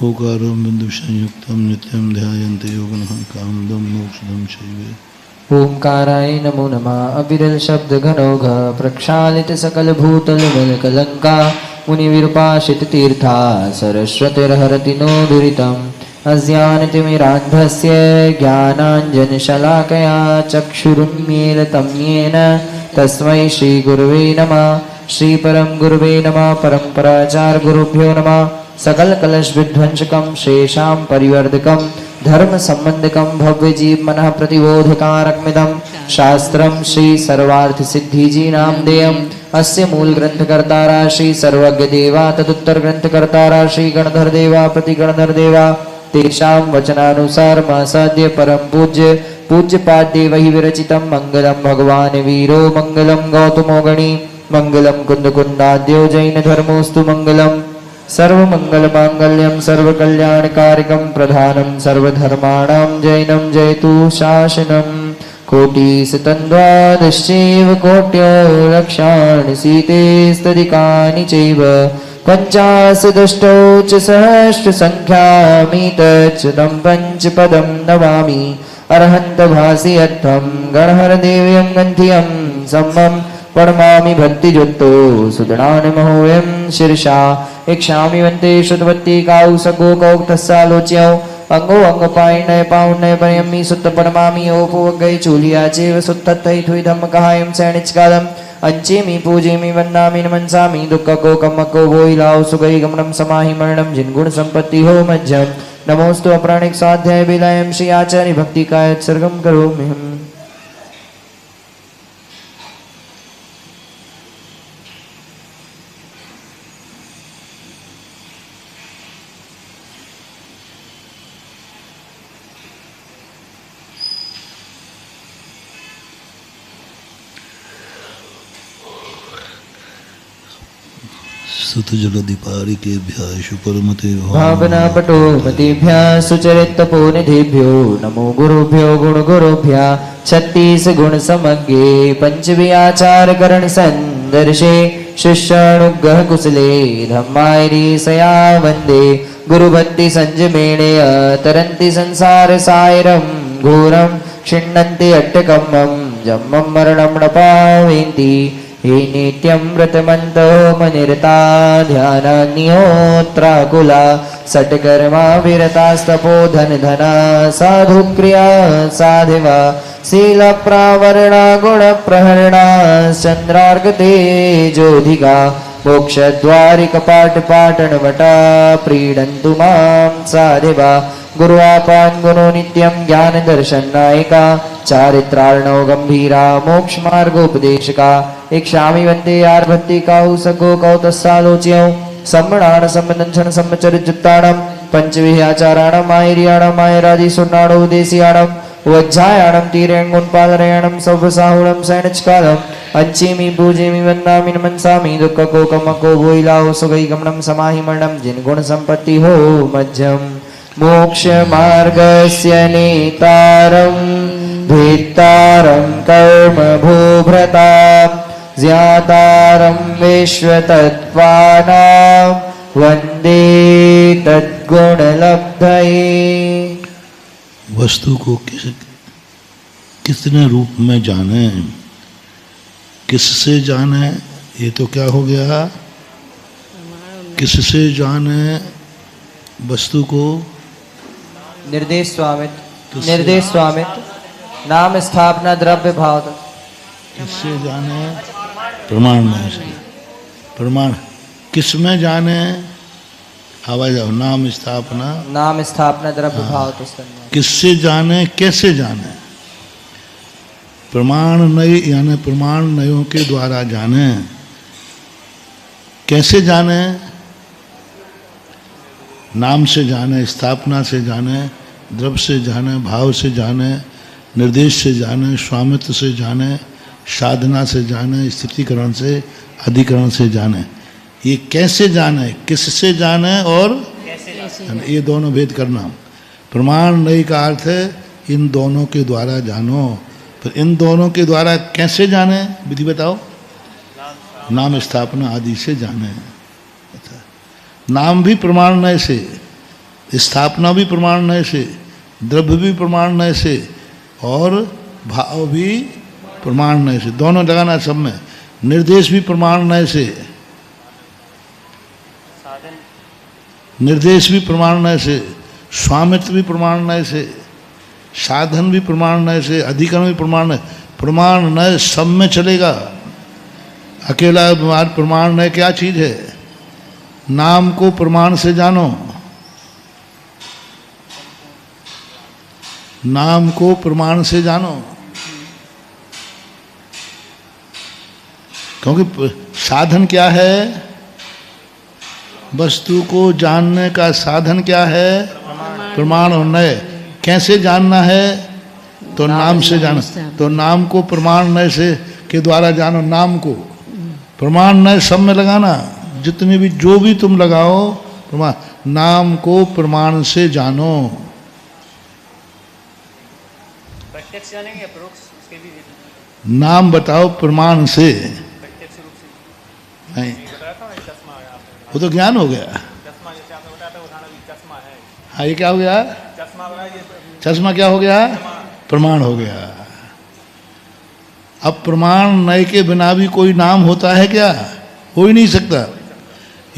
ओकारं बिंदु संयुक्तं नित्यं ध्यायन्ते योगिनः कामदं मोक्षदं चैव। ओंकाराय नमो नमः। अविरल शब्द घनौघ प्रक्षालित सकल भूतल मलकलंका मुनिविरूपाशित तीर्था सरस्वतीर्हरति नो दुरितम् अज्ञानतिमिरान्धस्य ज्ञानाञ्जनशलाकया चक्षुरुन्मीलितं येन तस्मै श्रीगुरुवे नमः। श्रीपरं गुरुवे नमः। परम्पराचार्य गुरुभ्यो नमः। सकल कलश विध्वंसकं शेषां परिवर्धकं धर्म संबंधकं भव्य जीव मनः प्रतिबोधकारकमिदं शास्त्रं श्री सर्वार्थ सिद्धि जी नामधेयम्। अस्य मूल ग्रंथकर्तारा श्री सर्वज्ञ देवा तदुत्तर ग्रंथकर्तारा श्री गणधर देवा प्रतिगणधर देवा तेषां वचनानुसार मासाद्य परम पूज्य पाद्य वही विरचितं मंगलम भगवान वीरो मंगलम गौतमो गणी मंगलम कुंद कुंदाद्यो जैन धर्मोस्तु मंगलम सर्वमंगल मांगल्यम सर्वकल्याणकारिकं प्रधानं सर्वधर्माणां जैनं जयतु शासनं। कोटिशतन्द्वादश्चैव कोट्यो लक्षाणि सीतेस्तदिकानि चैव पञ्चाशदष्टौ च सहस्रसङ्ख्यामितच्युतं पञ्चपदं नमामि। अरहन्तभासि अर्थं गणहरदेव्यं गन्धियं सम्मं प्रणमामि भक्तियुक्तो सुदृढानमहोऽयं शीर्षा इक्षामि वन्ते श्रुतवती काउसगो कौक्तस्सालोच्यौ अंगो अंगपायिनय पावनय परयमि सुत्त पणमामि ओपोवगै चूलिया चेव सुत्तत्तै थुइ धम्मकहायं सैनिचकालम् अंचेमि पूजेमि वन्दामि नमन्सामि दुःखको कम्मको वोइलाओ सुगै गमनं समाहि मरणं जिन्गुण संपत्ति हो मज्जम्। नमोस्तु अप्राणिक स्वाध्याय विलयं श्री आचार्य भक्ति काय उत्सर्गं करोमि। सुतजलधिपारिकेभ्यः शुपरमते भावना पटो मतेभ्यः सुचरितपोनिधिभ्यो नमो गुरुभ्यो गुणगुरुभ्यः। 36 गुण समज्ञे पंचवियाचार करण संदर्शे शिष्यानुग्रह कुशले धम्मायरी सया वंदे गुरुभक्ति संजमेणेय तरन्ति संसार सायरं घोरं क्षिण्णन्ति अट्टकम्मं जम्मं मरणं न पावेन्ति। हे नित्यं व्रतमन्तो मनिरता ध्यानाग्निहोत्राकुला सट्कर्मा विरतास्तपो धनधना साधुक्रिया साधिवा शीलप्रावरणा गुणप्रहरणा चन्द्रार्कतेजोधिका मोक्षद्वारिकपाटपाटनवटा प्रीडन्तु मां साधिवा। गुरुआपान गुणो नित्यं ज्ञान दर्शन नायिका चारित्रार्णव गंभीरा मोक्ष मार्गोपदेशका। इक्षामि वंदे यार भक्ति काहु सको कौतस्सालोच्यौ सम्मणान सम्मदंशन सम्मचरितयुक्ताणं पंचविहाचाराणं मायरियाणं मायरादि सुर्णाणो देशियाणं वज्जायाणं तीरेङ्गुणपालरयाणं सौभसाहुणं सैनचकालम् अंचेमि पूजेमि वन्दामि नमन्सामि दुःखको कमको वोइलाओ सुगै गमनं समाहि मरणं जिन्गुण संपत्ति हो मज्जम्। मोक्ष मार्गस्य नेतारं भेत्तारं कर्म भूभृता ज्ञातारं विश्वतत्त्वानां वन्दे तद्गुणलब्धये। वस्तु को कितने रूप में जाने, किससे जाने, ये तो क्या हो गया, किससे जाने वस्तु को निर्देश स्वामित्व नाम स्थापना द्रव्य भाव किससे जाने प्रमाण में से प्रमाण किस में जाने आवाज आओ नाम स्थापना द्रव्य भाव किससे जाने कैसे जाने प्रमाण नय यानी प्रमाण नयों के द्वारा जाने कैसे जाने? नाम से जाने, स्थापना से जाने, द्रव्य से जाने, भाव से जाने, निर्देश से जाने, स्वामित्व से जाने, साधना से जाने, स्थितिकरण से, अधिकरण से जाने। ये कैसे जाने, किससे जाने और ये दोनों भेद करना। प्रमाण नहीं का अर्थ है इन दोनों के द्वारा जानो। पर इन दोनों के द्वारा कैसे जाने, विधि बताओ। नाम स्थापना आदि से जाने। नाम भी प्रमाण नय से, स्थापना भी प्रमाण नय से, द्रव्य भी प्रमाण नय से और भाव भी प्रमाण नय से, दोनों लगाना सब में। निर्देश भी प्रमाण नय से, निर्देश भी प्रमाण नय से, स्वामित्व भी प्रमाण नय से, साधन भी प्रमाण नय से, अधिकरण भी प्रमाण नय। प्रमाण नय सब में चलेगा। अकेला प्रमाण नय क्या चीज है? नाम को प्रमाण से जानो, नाम को प्रमाण से जानो। क्योंकि साधन क्या है? वस्तु को जानने का साधन क्या है? प्रमाण और नय। कैसे जानना है? तो नाम से जानो। तो नाम को प्रमाण नय से के द्वारा जानो। नाम को प्रमाण नय सब में लगाना, जितने भी जो भी तुम लगाओ प्रमाण। नाम को प्रमाण से जानो। प्रत्यक्ष जानेंगे परोक्ष, उसके भी नाम बताओ प्रमाण से। प्रत्यक्ष रूप से नहीं, बताया था ना, चश्मा है आपने। वो तो ज्ञान हो गया। चश्मा जैसे आपने बताया था उदाहरण, अभी चश्मा है। हाँ, ये क्या हो गया? चश्मा वाला ये चश्मा क्या हो गया? प्रमाण हो गया। अब प्रमाण नय के बिना भी कोई नाम होता है क्या? हो ही नहीं सकता।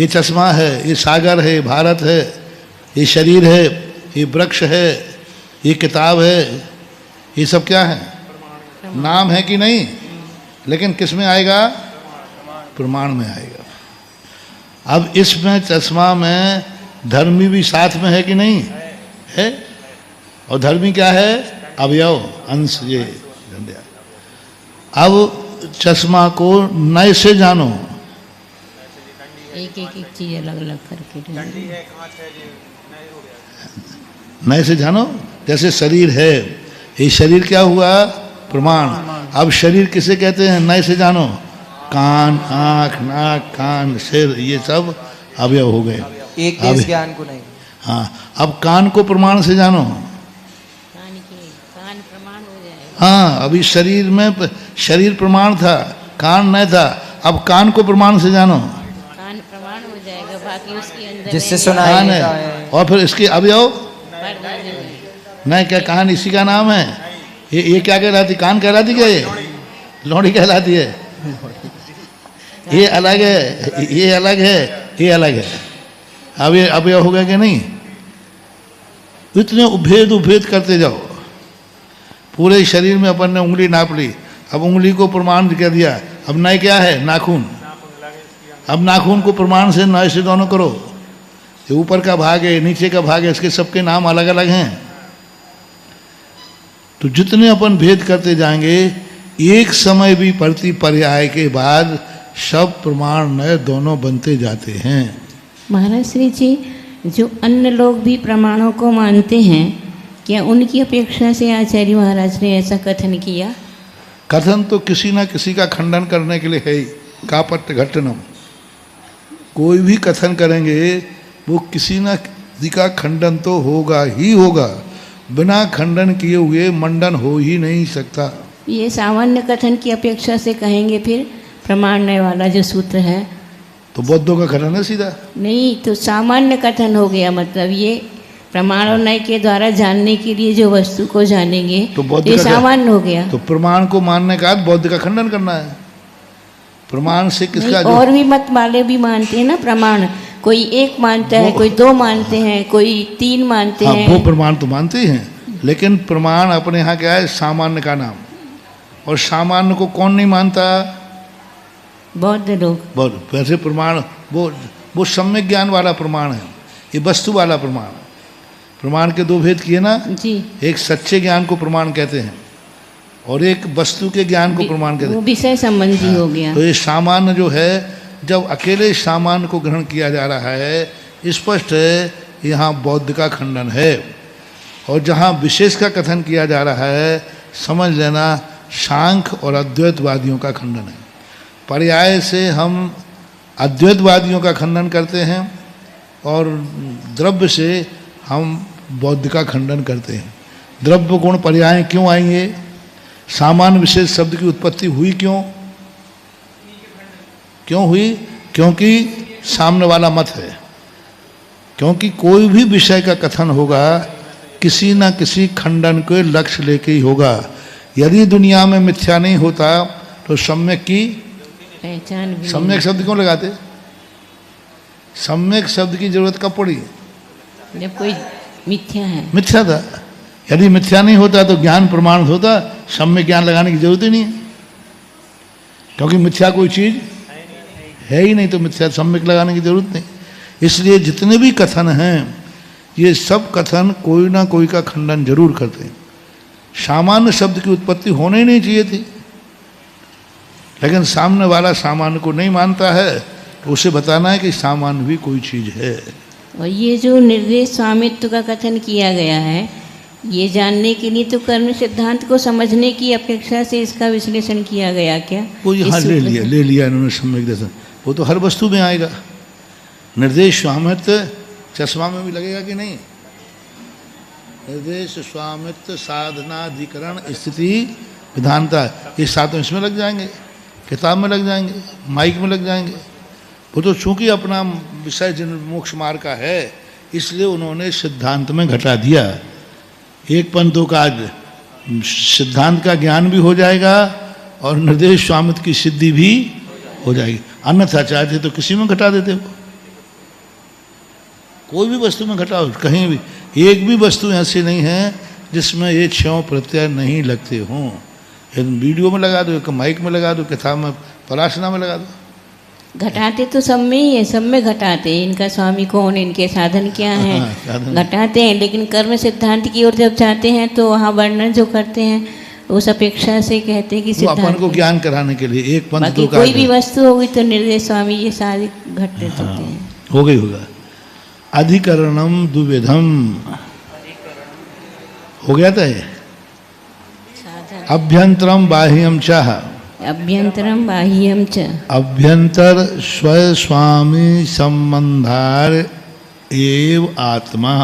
ये चश्मा है, ये सागर है, भारत है, ये शरीर है, ये वृक्ष है, ये किताब है, ये सब क्या है? नाम है कि नहीं? लेकिन किस में आएगा? प्रमाण में आएगा। अब इसमें चश्मा में धर्मी भी साथ में है कि नहीं है? और धर्मी क्या है? अवयव, अंश। ये अब चश्मा को नय से जानो। एक एक चीज अलग अलग करके डंडी है, कांच है, ये नए हो गया। नय से जानो। जैसे शरीर है, ये शरीर क्या हुआ? प्रमाण। अब शरीर किसे कहते हैं? नय से जानो। कान, आँख, नाक, कान, सिर, ये सब अवयव हो गए। एक देश ज्ञान को नहीं। हाँ, अब कान को प्रमाण से जानो। कान प्रमाण हो जाएगा। हाँ, अभी शरीर में शरीर प्रमाण था, कान नहीं था। अब कान को प्रमाण से जानो। कान प्रमाण हो जाएगा, बाकी उसके अंदर जिससे रहेंगे। सुनाई कान देता है है। और फिर इसके अवयव पर दे देंगे। नहीं। क्या कान इसी का नाम है? ये क्या कहलाती? कान कहलाती क्या? ये लौड़ी कहलाती है। ये अलग है, ये अलग है, ये अलग है। अब ये अवयव हो गया कि नहीं? इतने उभेद करते जाओ। पूरे शरीर में अपन ने उंगली नाप ली, अब उंगली को प्रमाण कर दिया। अब नय क्या है? नाखून। अब नाखून को प्रमाण से नय से दोनों करो। ये ऊपर का भाग है, नीचे का भाग है, इसके सबके नाम अलग अलग हैं। तो जितने अपन भेद करते जाएंगे, एक समय भी प्रति पर्याय के बाद सब प्रमाण नय दोनों बनते जाते हैं। महाराज श्री जी, जो अन्य लोग भी प्रमाणों को मानते हैं, क्या उनकी अपेक्षा से आचार्य महाराज ने ऐसा कथन किया? कथन तो किसी न किसी का खंडन करने के लिए है ही। कापट्ट घटनम। कोई भी कथन करेंगे वो किसी न किसी का खंडन तो होगा ही होगा। बिना खंडन किए हुए मंडन हो ही नहीं सकता। ये सामान्य कथन की अपेक्षा से कहेंगे फिर प्रमाणने वाला जो सूत्र है तो बौद्धों का कथन है सीधा। नहीं, तो सामान्य कथन हो गया। मतलब ये प्रमाण और नय के द्वारा जानने के लिए जो वस्तु को जानेंगे तो बौद्ध ये का क्या? सामान्य हो गया। तो प्रमाण को मानने का बौद्ध का खंडन करना है। प्रमाण से किसका नहीं, जो और भी मत वाले भी मानते हैं ना प्रमाण। कोई एक मानता है, कोई दो मानते हैं, कोई तीन मानते हाँ, हैं। वो प्रमाण तो मानते ही हैं, लेकिन प्रमाण अपने यहाँ क्या है? सामान्य का नाम। और सामान्य को कौन नहीं मानता? बौद्ध लोग। बौद्ध। वैसे प्रमाण वो सम्यक ज्ञान वाला प्रमाण है, ये वस्तु वाला प्रमाण। प्रमाण के दो भेद किए ना। जी, एक सच्चे ज्ञान को प्रमाण कहते हैं और एक वस्तु के ज्ञान को प्रमाण कहते वो हैं। विषय संबंधी हो गया। तो ये सामान्य जो है जब अकेले सामान्य को ग्रहण किया जा रहा है, स्पष्ट है यहाँ बौद्ध का खंडन है। और जहाँ विशेष का कथन किया जा रहा है, समझ लेना सांख्य और अद्वैतवादियों का खंडन है। पर्याय से हम अद्वैतवादियों का खंडन करते हैं और द्रव्य से हम बौद्ध का खंडन करते हैं। द्रव्य गुण पर्याय क्यों आएंगे? सामान्य विशेष शब्द की उत्पत्ति हुई क्यों हुई? क्योंकि सामने वाला मत है। क्योंकि कोई भी विषय का कथन होगा किसी न किसी खंडन के लक्ष्य लेके ही होगा। यदि दुनिया में मिथ्या नहीं होता तो सम्यक की पहचान भी सम्यक शब्द क्यों लगाते? सम्यक शब्द की जरूरत कब पड़ी? जब कोई मिथ्या है। मिथ्या था। यदि मिथ्या नहीं होता तो ज्ञान प्रमाण होता, सम्यक ज्ञान लगाने की जरूरत ही नहीं है। क्योंकि मिथ्या कोई चीज है ही नहीं, तो मिथ्या सम्यक लगाने की जरूरत नहीं। इसलिए जितने भी कथन हैं, ये सब कथन कोई ना कोई का खंडन जरूर करते हैं। सामान्य शब्द की उत्पत्ति होने ही नहीं चाहिए थी, लेकिन सामने वाला सामान्य को नहीं मानता है, तो उसे बताना है कि सामान्य भी कोई चीज है। और ये जो निर्देश स्वामित्व का कथन किया गया है, ये जानने के लिए तो कर्म सिद्धांत को समझने की अपेक्षा से इसका विश्लेषण किया गया क्या? वो यहाँ ले लिया इन्होंने सम्यक दर्शन। वो तो हर वस्तु में आएगा। निर्देश स्वामित्व चश्मा में भी लगेगा कि नहीं? निर्देश स्वामित्व साधनाधिकरण स्थिति विधानता, ये सातों इसमें लग जाएंगे, किताब में लग जाएंगे, माइक में लग जाएंगे। वो तो चूंकि अपना विषय जिन मोक्ष मार्ग का है, इसलिए उन्होंने सिद्धांत में घटा दिया। एक पंथों का सिद्धांत का ज्ञान भी हो जाएगा और निर्देश स्वामित्व की सिद्धि भी हो जाएगी। अन्यथा चाहते तो किसी में घटा देते हो, कोई भी वस्तु में घटाओ, कहीं भी एक भी वस्तु ऐसी नहीं है जिसमें ये छयों प्रत्यय नहीं लगते हों। वीडियो में लगा दो, माइक में लगा दो, किताब में, पराशना में लगा दो। घटाते तो सब में ही है, सब में घटाते हैं। इनका स्वामी कौन, इनके साधन क्या है, घटाते हैं। लेकिन कर्म सिद्धांत की ओर जब जाते हैं तो वहाँ वर्णन जो करते हैं उस अपेक्षा से कहते हैं कि तो अपन को ज्ञान कराने के लिए एक पंथ तो कोई भी वस्तु होगी तो निर्देश स्वामी ये सारे घटते होते हैं। हो गई होगा। अधिकरणम द्विविधम हो गया था ये। अभ्यंतरम बाह्यम चाह, अभ्यंतरम बाह्यम च, अभ्यंतर स्व स्वामी संबंधार एव आत्मा।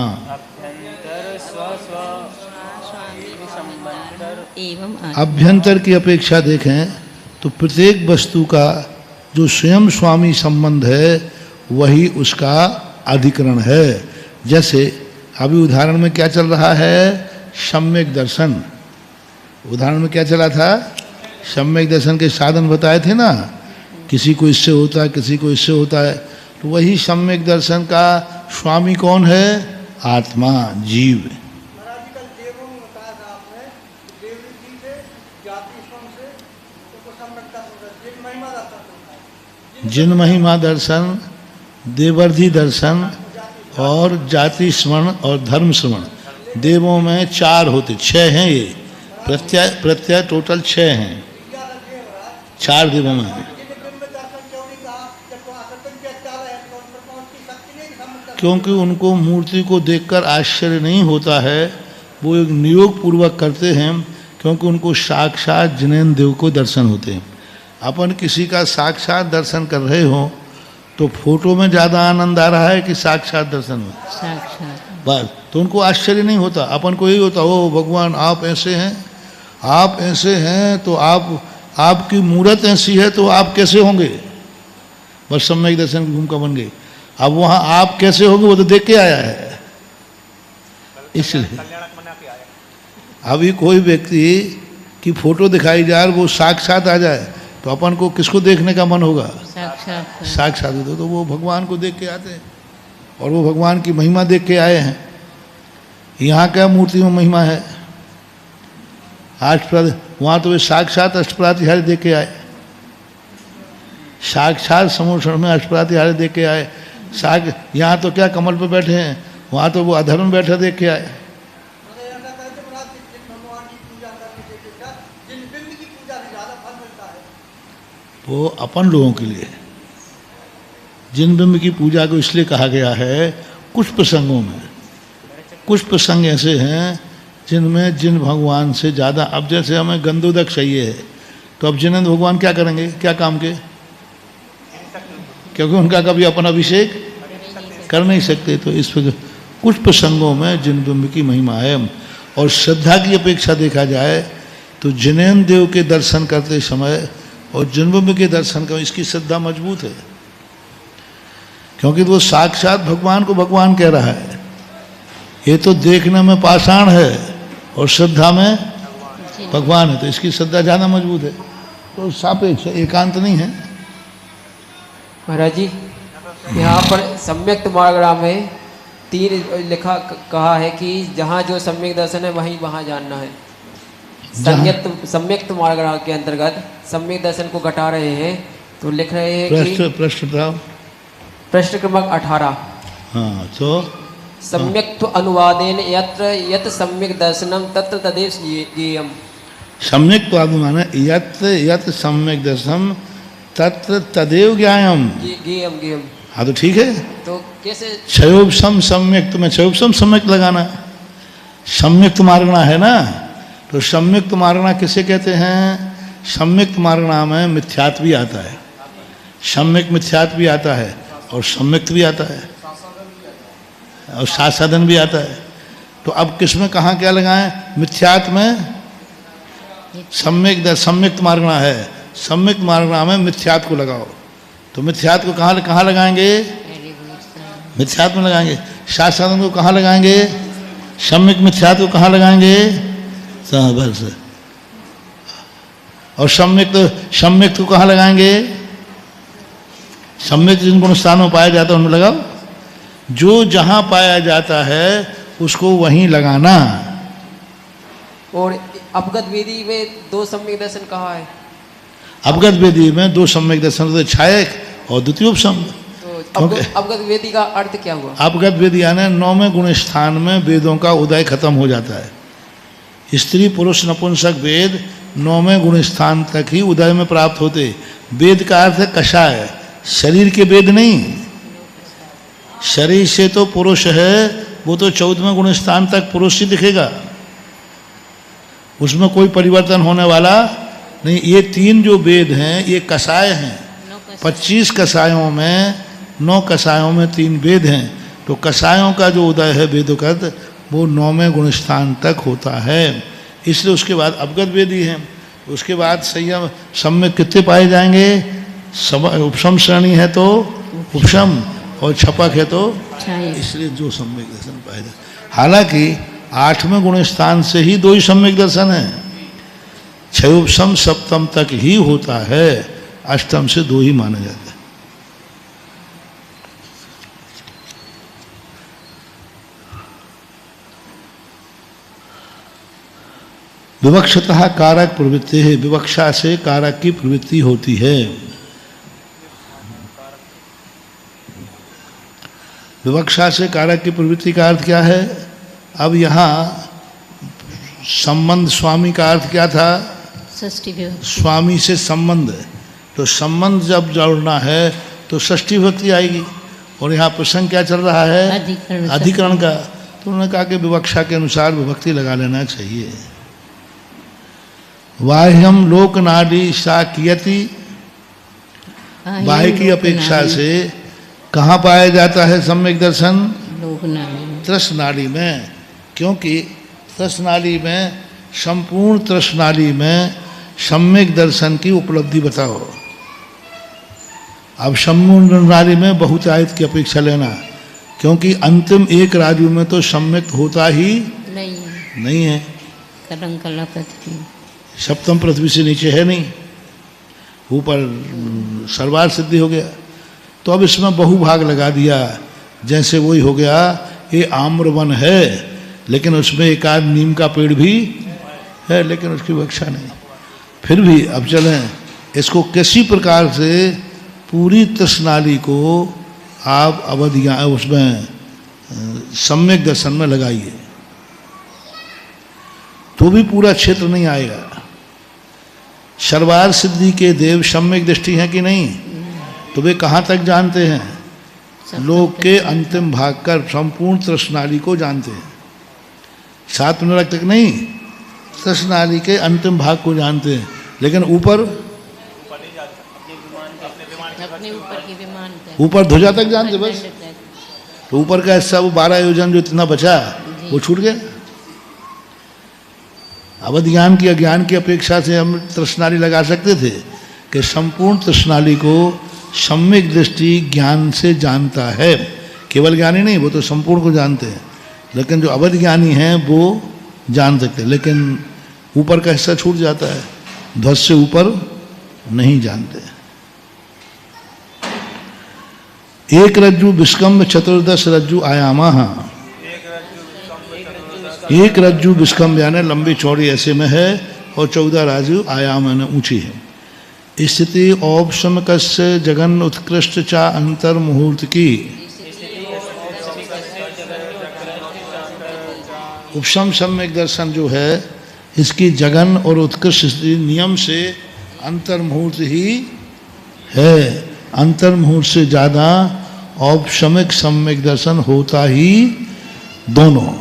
एवं अभ्यंतर की अपेक्षा देखें तो प्रत्येक वस्तु का जो स्वयं स्वामी संबंध है वही उसका अधिकरण है। जैसे अभी उदाहरण में क्या चल रहा है? सम्यक दर्शन। उदाहरण में क्या चला था? सम्यक दर्शन के साधन बताए थे ना, किसी को इससे होता है, किसी को इससे होता है। तो वही सम्यक दर्शन का स्वामी कौन है? आत्मा, जीव। जिन महिमा दर्शन, देवर्धि दर्शन और जाति स्मरण और धर्म स्मरण, देवों में 4 होते, 6 हैं ये। प्रत्यय टोटल 6 हैं, 4 देवों में। क्योंकि उनको मूर्ति को देखकर आश्चर्य नहीं होता है, वो एक नियोग पूर्वक करते हैं, क्योंकि उनको साक्षात जिनेन्द्र देव को दर्शन होते हैं। अपन किसी का साक्षात दर्शन कर रहे हो तो फोटो में ज़्यादा आनंद आ रहा है कि साक्षात दर्शन में? साक्षात। बस, तो उनको आश्चर्य नहीं होता। अपन को यही होता, ओ भगवान आप ऐसे हैं, आप ऐसे हैं, तो आपकी मूर्त ऐसी है तो आप कैसे होंगे? बस सम्यक दर्शन की भूमिका बन गई। अब वहाँ आप कैसे होंगे वो तो देख के आया है। इसलिए अभी कोई व्यक्ति की फोटो दिखाई जाए और वो साक्षात आ जाए तो अपन को किसको देखने का मन होगा? साक्षात तो वो भगवान को देख के आते हैं और वो भगवान की महिमा देख के आए हैं। यहाँ क्या मूर्ति में महिमा है? वहाँ तो वे साक्षात अष्टप्रातिहार्य देख के आए, साक्षात समूषण में अष्टप्रातिहार्य देख के आए। यहाँ तो क्या कमल पे बैठे हैं, वहाँ तो वो अधर्म में बैठे देख के आए। वो अपन लोगों के लिए, जिन बिंब की पूजा को इसलिए कहा गया है, कुछ प्रसंगों में, कुछ प्रसंग ऐसे हैं जिनमें जिन भगवान से ज़्यादा, अब जैसे हमें गंधोदक चाहिए है, तो अब जिनेंद्र भगवान क्या करेंगे, क्या काम के, क्योंकि उनका कभी अपना अभिषेक कर नहीं सकते। तो इस कुछ प्रसंगों में जिन बिंब की महिमा है। और श्रद्धा की अपेक्षा देखा जाए तो जिनेंद्र देव के दर्शन करते समय और जिन बिंब के दर्शन का, इसकी श्रद्धा मजबूत है, क्योंकि वो साक्षात भगवान को भगवान कह रहा है। ये तो देखने में पाषाण है और श्रद्धा में भगवान है, तो इसकी श्रद्धा ज़्यादा मजबूत है। तो सापेक्ष एकांत नहीं है। महाराज जी, यहाँ पर सम्यक मार्गड़ा में 3 लिखा कहा है कि जहाँ जो सम्यक दर्शन है वहीं वहाँ जानना है। सम्यक मार्गड़ा के अंतर्गत सम्यक दर्शन को घटा रहे हैं, तो लिख रहे हैं कि प्रश्न क्रमांक 18। हाँ, तो सम्यक्त्व अनुवादेन यत्र यत् सम्यक दर्शनम तत्र तदेव ज्ञेयम्। सम्यक अनुमान यत्र यत् सम्यक दर्शनम तत्र तदेव ज्ञेयम्। ज्ञेयम्। हाँ, तो ठीक है। तो कैसे क्षयोपम सम्यक, में क्षयोपम सम्यक लगाना, सम्यक मार्गणा है ना, तो सम्यक मार्गणा किसे कहते हैं? सम्यक मार्गणा में मिथ्यात्व भी आता है, सम्यक मिथ्यात्व भी आता है और सम्यक भी आता है और साधन भी आता है। तो अब किसमें कहाँ क्या लगाएं? मिथ्यात्व में सम्यक मार्गणा है, सम्यक मार्गणा में मिथ्यात्व को लगाओ। तो मिथ्यात्व को कहाँ लगाएंगे? मिथ्यात्व में लगाएंगे। साधन को कहाँ लगाएंगे? सम्यक मिथ्यात्व को कहाँ लगाएंगे? बस। और सम्यक को कहाँ लगाएंगे? सम्यक जिन गुण स्थानों में पाया जाता है उनमें लगाओ। जो जहाँ पाया जाता है उसको वहीं लगाना। और अपगत वेदी में 2 सम्यक दर्शन कहा है। अपगत वेदी में 2 सम्यक दर्शन, तो छायक और द्वितीय उपसम। तो अपगत वेदी का अर्थ क्या हुआ? अपगत वेदी यानी 9वें गुण स्थान में वेदों का उदय खत्म हो जाता है। स्त्री पुरुष नपुंसक वेद 9वें गुण स्थान तक ही उदय में प्राप्त होते। वेद का अर्थ है कषाय, शरीर के वेद नहीं। शरीर से तो पुरुष है, वो तो 14वें गुण स्थान तक पुरुष ही दिखेगा, उसमें कोई परिवर्तन होने वाला नहीं। ये 3 जो वेद हैं ये कषाय हैं। 25 कषायों में 9 कषायों में 3 वेद हैं। तो कषायों का जो उदय है वेदोक्त वो 9वें गुण स्थान तक होता है, इसलिए उसके बाद अपगत वेदी है। उसके बाद संयम सम्यक कितने पाए जाएंगे? उपशम श्रेणी है तो उपशम और छपक है तो, इसलिए 2 सम्यक दर्शन पाए जाए। हालांकि 8वें गुण स्थान से ही 2 ही सम्यक दर्शन है। क्षयोपम सप्तम तक ही होता है, अष्टम से 2 ही माना जाता है। विवक्षतः कारक प्रवृत्ति है, विवक्षा से कारक की प्रवृत्ति होती है। विवक्षा से कारक की प्रवृत्ति का अर्थ क्या है? अब यहाँ संबंध, स्वामी का अर्थ क्या था? स्वामी से संबंध, तो संबंध जब जोड़ना है तो षष्ठी विभक्ति आएगी। और यहाँ प्रसंग क्या चल रहा है? अधिकरण का। तो उन्होंने कहा कि विवक्षा के अनुसार विभक्ति लगा लेना चाहिए। बाह्यम लोक नाड़ी सा कियति, बाह्य की अपेक्षा से कहाँ पाया जाता है सम्यक दर्शन? तृष्ण नाड़ी में। क्योंकि तृष्ण नाड़ी में, संपूर्ण तृष्ण नाड़ी में सम्यक दर्शन की उपलब्धि बताओ। अब संपूर्ण नाड़ी में बहुतायत की अपेक्षा लेना, क्योंकि अंतिम एक राजू में तो सम्यक होता ही नहीं है। सप्तम पृथ्वी से नीचे है नहीं, ऊपर सर्वार सिद्धि हो गया। तो अब इसमें बहुभाग लगा दिया, जैसे वही हो गया ये आम्रवन है लेकिन उसमें एक आध नीम का पेड़ भी है लेकिन उसकी विवक्षा नहीं। फिर भी अब चलें, इसको किसी प्रकार से पूरी तृष्णाली को आप अवधियाँ उसमें सम्यक दर्शन में लगाइए तो भी पूरा क्षेत्र नहीं आएगा। सर्वार सिद्धि के देव सम्यक दृष्टि हैं कि नहीं? तो वे कहाँ तक जानते हैं? लोक के अंतिम भाग का संपूर्ण तृष्णाली को जानते हैं। 7 मिनट तक नहीं, तृष्णाली के अंतिम भाग को जानते हैं, लेकिन ऊपर अपने ऊपर की विमान ऊपर ध्वजा तक जानते बस। तो ऊपर का हिस्सा वो 12 योजन जो इतना बचा वो छूट गया। अवध ज्ञान की अज्ञान की अपेक्षा से हम तृष्णाली लगा सकते थे कि संपूर्ण तृष्णाली को सम्यक दृष्टि ज्ञान से जानता है। केवल ज्ञानी नहीं, वो तो संपूर्ण को जानते हैं, लेकिन जो अवध ज्ञानी हैं वो जान सकते हैं, लेकिन ऊपर का हिस्सा छूट जाता है, ध्वज से ऊपर नहीं जानते। एक रज्जु विस्कम्भ चतुर्दश रज्जु आयामा, एक रज्जु विस्कम्भ यानी लंबी चौड़ी ऐसे में है और 14 रज्जु आयाम यानी ऊंची है। स्थिति औपशमकस्य जगन उत्कृष्ट चा अंतर मुहूर्त की, उपशम सम्यक दर्शन जो है इसकी जगन और उत्कृष्ट स्थिति नियम से अंतर मुहूर्त ही है। अंतर मुहूर्त से ज़्यादा औपशमिक सम्यक दर्शन होता ही दोनों,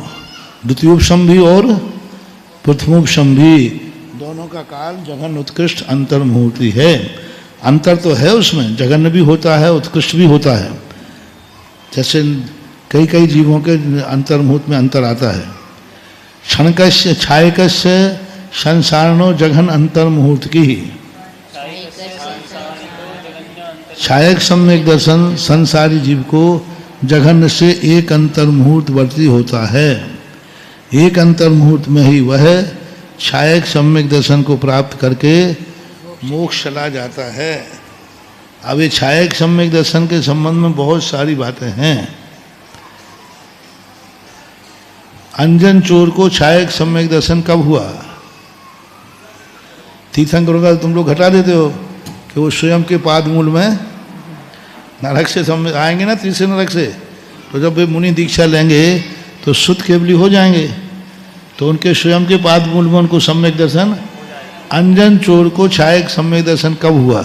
द्वितीयोपशम भी और प्रथमोपशम भी, दोनों का काल जघन उत्कृष्ट अंतर मुहूर्ति है। अंतर तो है उसमें, जघन भी होता है उत्कृष्ट भी होता है। जैसे कई कई जीवों के अंतर मुहूर्त में अंतर आता है। क्षणकस्य छायकस्य संसारणो जघन अंतर मुहूर्त की, छायक सम्यक दर्शन संसारी जीव को जघन्य से एक अंतर मुहूर्त वर्ती होता है। एक अंतर मुहूर्त में ही वह छायक सम्यक दर्शन को प्राप्त करके मोक्ष चला जाता है। अब ये छायक सम्यक दर्शन के संबंध में बहुत सारी बातें हैं। अंजन चोर को छायक सम्यक दर्शन कब हुआ? तीर्थंकरों का तुम लोग घटा देते हो कि वो स्वयं के पाद मूल में नरक से आएंगे ना, तीसरे नरक से, तो जब वे मुनि दीक्षा लेंगे तो शुद्ध केवली हो जाएंगे, तो उनके स्वयं के पाद मूल में उनको सम्यक दर्शन। अंजन चोर को छायक सम्यक दर्शन कब हुआ?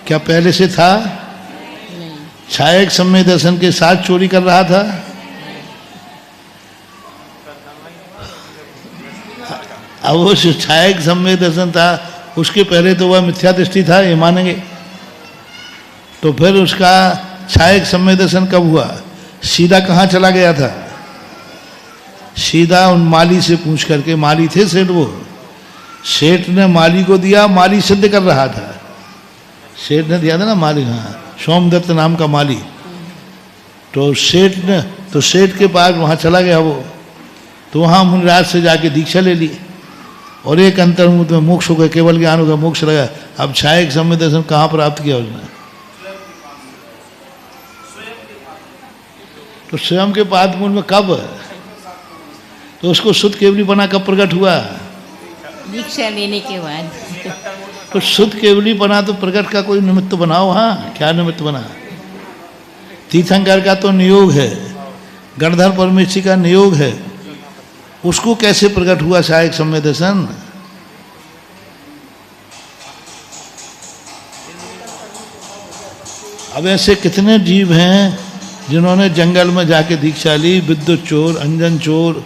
क्या पहले से था? छायक सम्यक दर्शन के साथ चोरी कर रहा था? अब वो छायक सम्यक दर्शन था, उसके पहले तो वह मिथ्या दृष्टि था, ये मानेंगे। तो फिर उसका छायक सम्यक दर्शन कब हुआ? सीधा कहाँ चला गया था? सीधा उन माली से पूछ करके, माली थे सेठ, वो सेठ ने माली को दिया, माली सिद्ध कर रहा था। सेठ ने दिया था ना माली, हाँ, सोमदत्त नाम का माली। तो सेठ के पास वहाँ चला गया वो, तो वहाँ मुनिराज से जाके दीक्षा ले ली और एक अंतर्मुहूर्त में मोक्ष हो गया, केवल ज्ञान हो गया, मोक्ष लगा। अब छायक सम्यक दर्शन कहाँ प्राप्त किया उसने? तो स्वयं के पाद मूल में कब? तो उसको शुद्ध केवलीपना कब प्रकट हुआ? दीक्षा लेने के बाद। तो शुद्ध केवलीपना तो प्रकट का कोई निमित्त बनाओ। हाँ, क्या निमित्त बना? तीर्थंकर का तो नियोग है, गणधर परमेश्वरी का नियोग है, उसको कैसे प्रकट हुआ छायक सम्यक दर्शन? अब ऐसे कितने जीव हैं जिन्होंने जंगल में जाके दीक्षा ली, विद्युत चोर, अंजन चोर,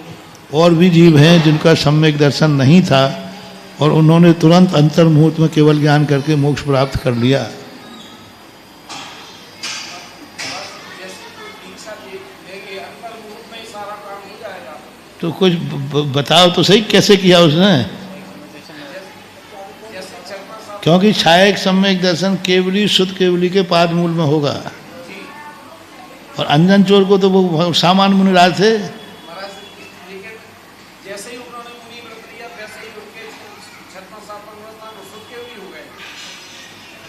और भी जीव हैं जिनका सम्यक दर्शन नहीं था और उन्होंने तुरंत अंतर मुहूर्त में केवल ज्ञान करके मोक्ष प्राप्त कर लिया। तो कुछ बताओ तो सही, कैसे किया उसने? क्योंकि छायक सम्यक दर्शन केवली शुद्ध केवली के पाद मूल में होगा, और अंजन चोर को तो वो सामान्य मुनिराज थे। जैसे ही उन्होंने मुनि व्रत लिया वैसे ही उनके छठवां सातवां स्थान शुद्ध केवली हो गए।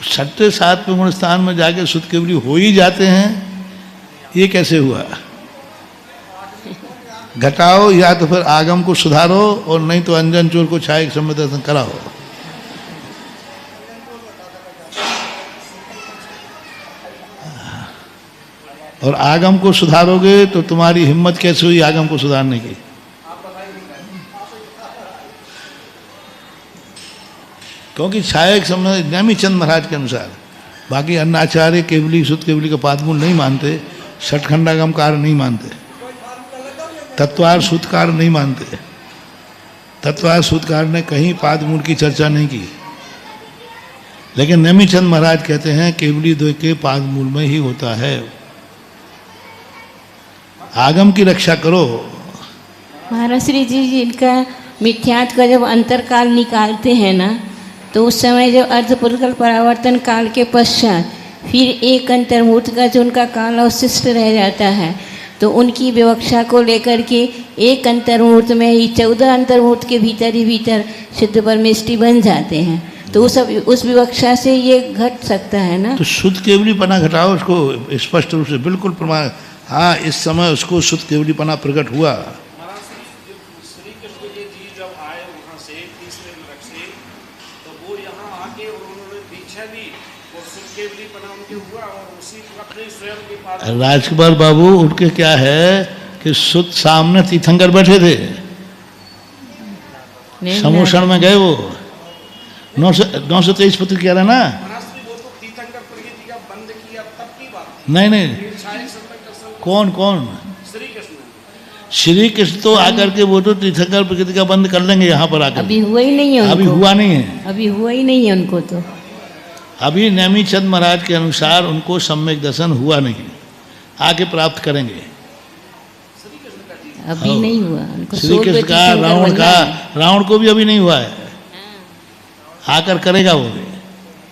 छठे सातवें गुण स्थान में जाके शुद्ध केवली हो ही जाते हैं, ये कैसे हुआ? घटाओ या तो फिर आगम को सुधारो, और नहीं तो अंजन चोर को छायक सम्यक दर्शन कराओ। और आगम को सुधारोगे तो तुम्हारी हिम्मत कैसे हुई आगम को सुधारने की? क्योंकि छायक सम्यक नेमिचंद महाराज के अनुसार बाकी अन्नाचार्य केवली शुद्ध केवली का पादमूल नहीं मानते, षटखंडागम कार्य नहीं मानते, तत्वार सूत्रकार नहीं मानते। तत्वार सूत्रकार ने कहीं पादमूल की चर्चा नहीं की, लेकिन नेमिचंद महाराज कहते हैं केवली द्वय के पादमूल में ही होता है। आगम की रक्षा करो। महाराज श्री जी इनका मिथ्यात्व का जब अंतरकाल निकालते हैं ना, तो उस समय जो अर्धपुरकल परावर्तन काल के पश्चात फिर एक अंतर्मूर्त का जो उनका काल अवशिष्ट रह जाता है, तो उनकी विवक्षा को लेकर के एक अंतर्मूर्त में ही 14 अंतर्मूर्त के भीतर ही भीतर सिद्ध परमेष्टि बन जाते हैं। तो उस विवक्षा से ये घट सकता है ना। तो शुद्ध केवलीपना घटाओ उसको स्पष्ट रूप से, बिल्कुल प्रमाण। हाँ, इस समय उसको शुद्ध केवलीपना प्रकट हुआ। महाराज श्री कृष्ण जी जब आए वहाँ से तीसरे नरक से, तो वो यहाँ आके उन्होंने दीक्षा ली और शुद्ध केवलीपना उनके हुआ, और उसी वक्त ही स्वयं के पास राजकुमार बाबू उनके क्या है कि शुद्ध सामने तीर्थंकर बैठे थे, समोषण में गए वो 923 पुत्र किया था ना। महाराज वो तो तीर्थंकर प्रगति का बंद किया तब की बात थी। नहीं, छाया सम्यक दर्शन कौन श्री कृष्ण श्री कृष्ण तो आकर के वो तो तीर्थंकर प्रकृति का बंद कर लेंगे यहाँ पर आकर। अभी हुआ ही नहीं है उनको। अभी हुआ नहीं है, अभी हुआ ही नहीं है उनको। तो अभी नेमिचंद महाराज के अनुसार उनको सम्यक दर्शन हुआ नहीं, आके प्राप्त करेंगे। अभी नहीं हुआ उनको। श्री कृष्ण का, रावण का, रावण को भी अभी नहीं हुआ है, आकर करेगा वो भी।